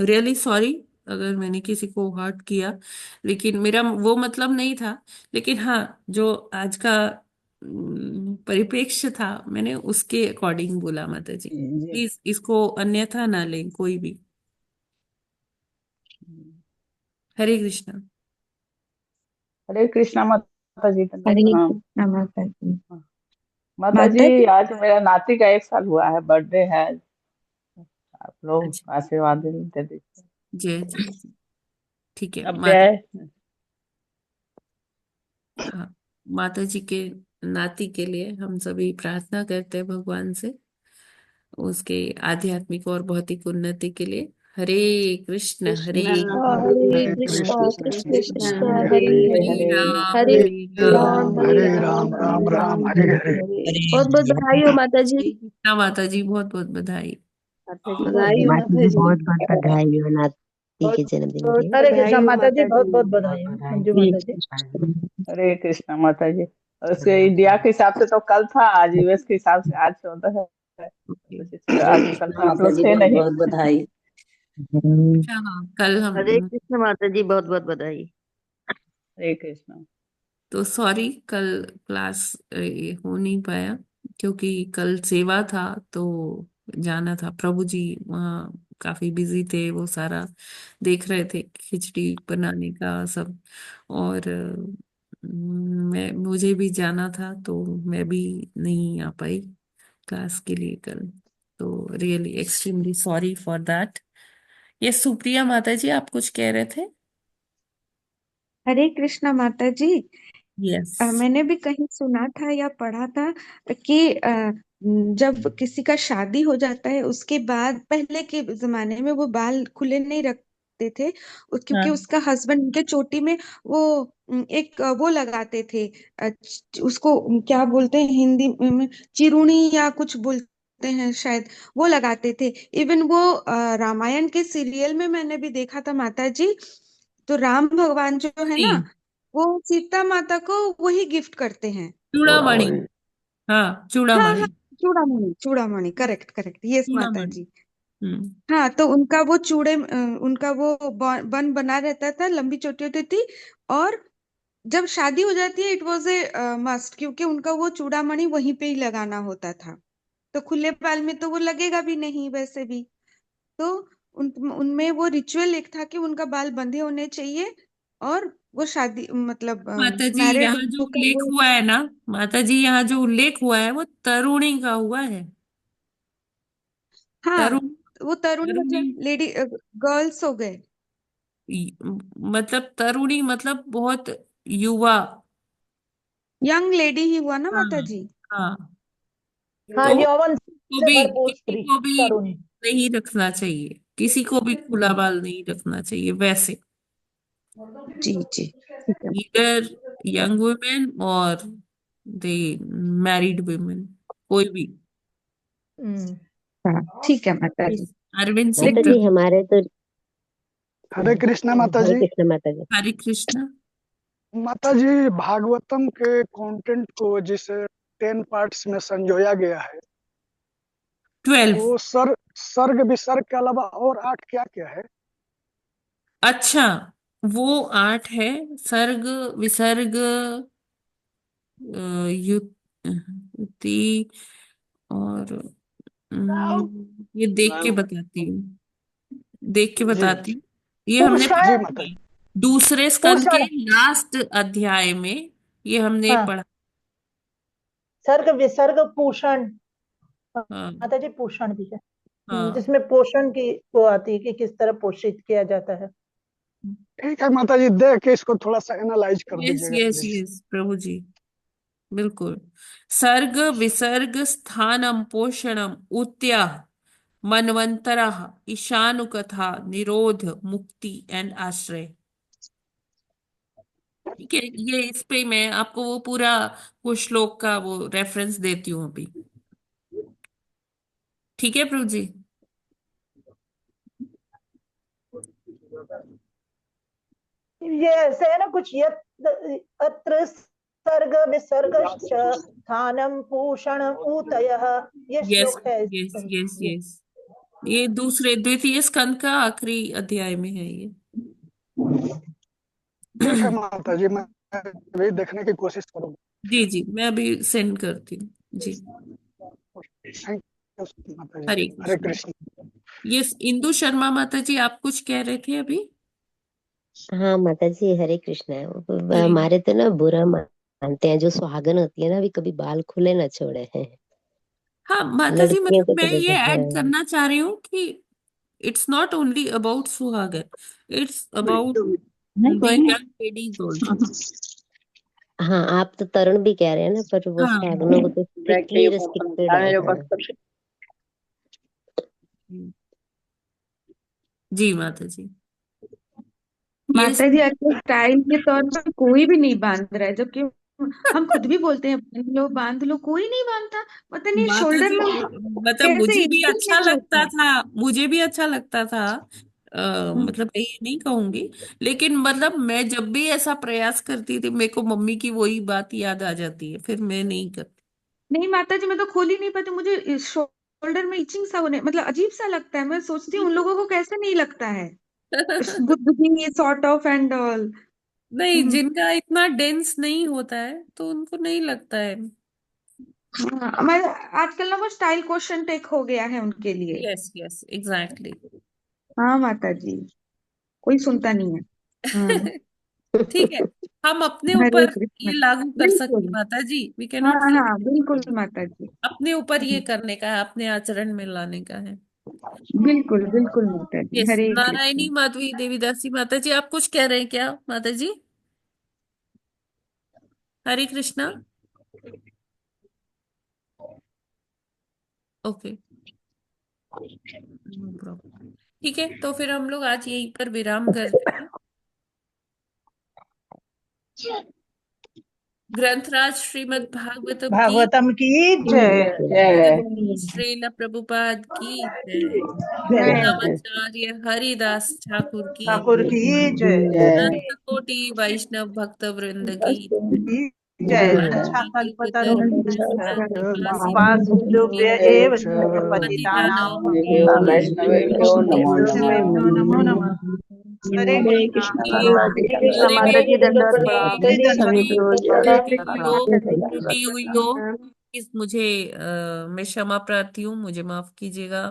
रियली सॉरी अगर मैंने किसी को हर्ट किया, लेकिन मेरा वो मतलब नहीं था। लेकिन हाँ, जो आज का परिप्रेक्ष्य था, मैंने उसके अकॉर्डिंग बोला माता जी। जी। प्लीज इसको अन्यथा ना लें कोई भी। हरे कृष्णा। हरे कृष्णा माता जी, दंडवत हरे प्रणाम। कृष्णा माता जी। हाँ, माता माता जी, जी। आज मेरा नाती का 1 साल हुआ है, बर्थडे है। आप लोग अच्छा। आशीर्वाद दे दीजिए। जय जय जय। ठीक है अब माता। जय। हाँ, माता जी के नाती के लिए हम सभी प्रार्थना करते हैं भगवान से, उसके आध्यात्मिक और भौतिक उन्नति के लिए। हरे कृष्ण हरे कृष्णा हरे हरे कृष्णा कृष्ण कृष्ण कृष्ण कृष्ण कृष्ण हरे हरे कृष्ण हरे हरे हरे हरे राम राम हरे हरे राम राम राम राम राम राम हरे हरे हरे। हरे। बहुत बहुत बधाई हो माता जी। कृष्णा माता जी, बहुत बहुत बधाई। बधाई हो माता माता जी, जी। बहुत बहुत बधाई हो नाती बहुत के जन्मदिन बहुत के। हरे कृष्णा बधाई हो माता जी, माता बहुत जी। बहुत बधाई हो मंजू जी। माता जी। हरे कृष्ण माता जी। और उसके इंडिया के हिसाब से तो कल था, आज यूएस के हिसाब से आज 14 है। ओके। आज कल तो आप लोग थे नहीं। अच्छा हाँ, कल हम हरे कृष्ण माता जी, बहुत बहुत बधाई। हरे कृष्ण। तो सॉरी कल क्लास हो नहीं पाया, क्योंकि कल सेवा था तो जाना था। प्रभु जी वहाँ काफी बिजी थे, वो सारा देख रहे थे, खिचड़ी बनाने का सब। और मुझे भी जाना था तो मैं भी नहीं आ पाई क्लास के लिए कल। तो really extremely sorry for that. ये सुप्रिया माता जी, आप कुछ कह रहे थे? हरे कृष्णा माता जी। यस। मैंने भी कहीं सुना था या पढ़ा था कि जब किसी का शादी हो जाता है उसके बाद पहले के जमाने में वो बाल खुले नहीं रखते थे, क्योंकि हाँ। उसका हस्बैंड उनके चोटी में वो एक वो लगाते थे। उसको क्या बोलते हैं हिंदी में, चिरुनी या कुछ बोलते हैं शायद, वो लगाते थे। इवन वो रामायण के सीरियल में मैंने भी देखा था माता जी। तो राम भगवान जो है जी। ना, वो सीता माता को वही गिफ्ट करते हैं। चूड़ामणि। हाँ, हाँ चूड़ामणि। हाँ, चूड़ामणि, चूड़ामणि, करेक्ट करेक्ट, यस माता चूड़ामणि। जी। हम्म। हाँ, तो उनका वो उनका वो बन बना रहता था, लंबी चोटी होती थी। और जब शादी हो जाती है इट वॉज ए मस्ट, क्योंकि उनका वो चूड़ामणि वहीं पे ही लगाना होता था। तो खुले बाल में तो वो लगेगा भी नहीं वैसे भी। तो उनमें वो रिचुअल एक था कि उनका बाल बंधे होने चाहिए। और वो शादी मतलब माता जी, मैरिड यहाँ जो होकर उल्लेख वो, हुआ है ना, माता जी यहाँ जो उल्लेख हुआ है वो तरुणी का हुआ है। हाँ, तरुण। वो तरुण तरुणी। मतलब लेडी गर्ल्स हो गए। मतलब तरुणी मतलब बहुत युवा। यंग लेडी ही हुआ ना हाँ। माता जी। हाँ। हाँ, तो यौवन को से भी, भरपूर किसी स्त्री को भी तरुणी। नहीं रखना चाहिए, किसी को भी खुला बाल नहीं रखना चाहिए वैसे। जी जी, ठीक है। ईदर यंग वुमेन और दे मैरिड वुमेन, कोई भी। हम्म। हाँ, ठीक है माता जी। Yes, अरविंद सिंह माता लेकिन जी कर। हमारे तो हरे कृष्णा माता हरे जी। कृष्ण माता जी। हरे कृष्णा। माता जी, भागवतम के कंटेंट को जिसे 10 पार्ट्स में संजोया गया है, 12। वो सर्ग विसर्ग के अलावा और 8 क्या क्या है? अच्छा, वो 8 है। सर्ग, विसर्ग, युति, और ये देख के बताती हूँ, देख के जी बताती हूँ। ये हमने पूषण, जी पढ़ा माता है जी। दूसरे स्कंद के पूषण। लास्ट अध्याय में, ये हमने हाँ, पढ़ा। सर्ग विसर्ग पूषण। हाँ। माता जी पोषण भी है। हाँ। जिसमें पोषण की वो आती है कि किस तरह पोषित किया जाता है। ठीक है माता जी, देख के इसको थोड़ा सा एनालाइज कर यस दीजिएगा यस प्लीज। यस प्रभु जी, बिल्कुल। सर्ग विसर्ग स्थानम पोषणम उत्यः मनवंतरः ईशानुकथा निरोध मुक्ति एंड आश्रय। ठीक है, ये इस पे मैं आपको वो पूरा वो श्लोक का वो रेफरेंस देती हूँ अभी। ठीक है प्रभु जी। ये ऐसे है ना कुछ, अत्र सर्ग विसर्ग स्थानम पूषण ऊतयः, ये यस श्लोक है यस इसमें। यस ये यस। ये दूसरे द्वितीय स्कंद का आखिरी अध्याय में है ये। ठीक है माता जी, मैं भी देखने की कोशिश करूंगा। जी जी, मैं अभी सेंड करती हूँ जी। थैंक यू माता जी। हरे हरे कृष्ण। कृष्ण। ये इंदु शर्मा माता जी, आप कुछ कह रहे थे अभी? हाँ माता जी, हरे कृष्ण। हरे। हमारे तो ना बुरा मानते हैं, जो सुहागन होती है ना, भी कभी बाल खुले ना छोड़े हैं। हाँ माता जी, लड़कियों मतलब को मैं तो ये जैसे ऐड हाँ। करना चाह रही हूँ कि इट्स नॉट ओनली अबाउट सुहागन, इट्स अबाउट नहीं, द कोई नहीं। Young ladies also. हाँ, आप तो तरुण भी कह रहे हैं ना, पर वो हाँ। सुहागनों को तो स्ट्रिक्टली रिस्ट्रिक्टेड है। हाँ। जी माता जी। ये माता जी आजकल स्टाइल के तौर पर कोई भी नहीं बांध रहा है, जबकि हम खुद भी बोलते हैं बांध लो बांध लो, कोई नहीं बांधता। पता नहीं माता शोल्डर जी, में मतलब कैसे मुझे भी itching अच्छा कैसे होता लगता है। था, मुझे भी अच्छा लगता था। मतलब मैं ये नहीं कहूंगी, लेकिन मतलब मैं जब भी ऐसा प्रयास करती थी, मेरे को मम्मी की वही बात याद आ जाती है, फिर मैं नहीं करती। नहीं माता जी, मैं तो खोल ही नहीं पाती, मुझे शोल्डर में इचिंग सा होने, मतलब अजीब सा लगता है। मैं सोचती हूँ उन लोगों को कैसे नहीं लगता है, गुदगुदी सॉर्ट ऑफ एंड ऑल। नहीं, जिनका इतना डेंस नहीं होता है तो उनको नहीं लगता है। हाँ, मैं आजकल ना वो स्टाइल क्वेश्चन टेक हो गया है उनके लिए। Yes yes exactly. हाँ माता जी, कोई सुनता नहीं है। हाँ। ठीक है, हम अपने हरे ऊपर कृष्ण। ये लागू कर सकते बिल्कुल। माता जी, वी कैन हाँ नॉट से हाँ बिल्कुल माता जी। अपने ऊपर ये करने का है, अपने आचरण में लाने का है। बिल्कुल बिल्कुल माता जी। यस, हरे नारायणी कृष्ण। माधवी देवीदासी माता जी, आप कुछ कह रहे हैं क्या माता जी? हरे कृष्णा। Okay, no problem. ठीक है, तो फिर हम लोग आज यहीं पर विराम करते हैं। ग्रंथराज श्रीमद् भागवतम की भागवतम की जय। जय। श्रील प्रभुपाद की जय। जय नवाचार्य हरिदास ठाकुर की ठाकुर की जय। जय। अनंत कोटि वैष्णव भक्त वृंद की जय। वंदे कल्पतरुभ्यश्च कृपा कृपासिन्धुभ्य एव च पतितानां देवो वैष्णवेभ्यो नमो नमः। वैष्णवेभ्यो नमो नमः। हरे हरे कृष्णा। कृष्णा हरे कृष्णा जितने माता भी जी, दंडवत प्रणाम। जी सभी दंडवत को त्रुटि दंडवत हुई प्रणाम। हो, त्रुटि हुई हो, इस मुझे मैं क्षमा प्रार्थी हूँ, मुझे माफ कीजिएगा।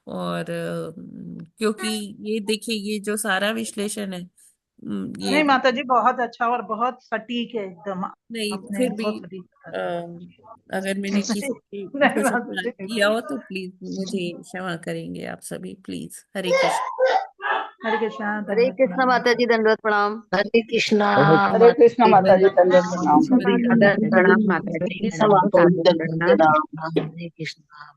और क्योंकि ये देखिए, ये जो सारा विश्लेषण है, ये नहीं माता जी, बहुत अच्छा और बहुत सटीक है एकदम। नहीं, आपने फिर भी बहुत सटीक अ, बताया। अगर मैंने किसी नहीं कुछ माता अपमान जी। किया हो तो प्लीज मुझे क्षमा करेंगे आप सभी, प्लीज। हरे कृष्ण। हरे कृष्णा। हरे दंडवत कृष्णा प्रणाम। माता जी, दंडवत प्रणाम। हरे कृष्णा हरे कृष्णा माता जी, माता दंडवत प्रणाम। जी। प्रणाम माता जी। हरे कृष्णा माता जी। प्रणाम माता जी। हरे कृष्णा।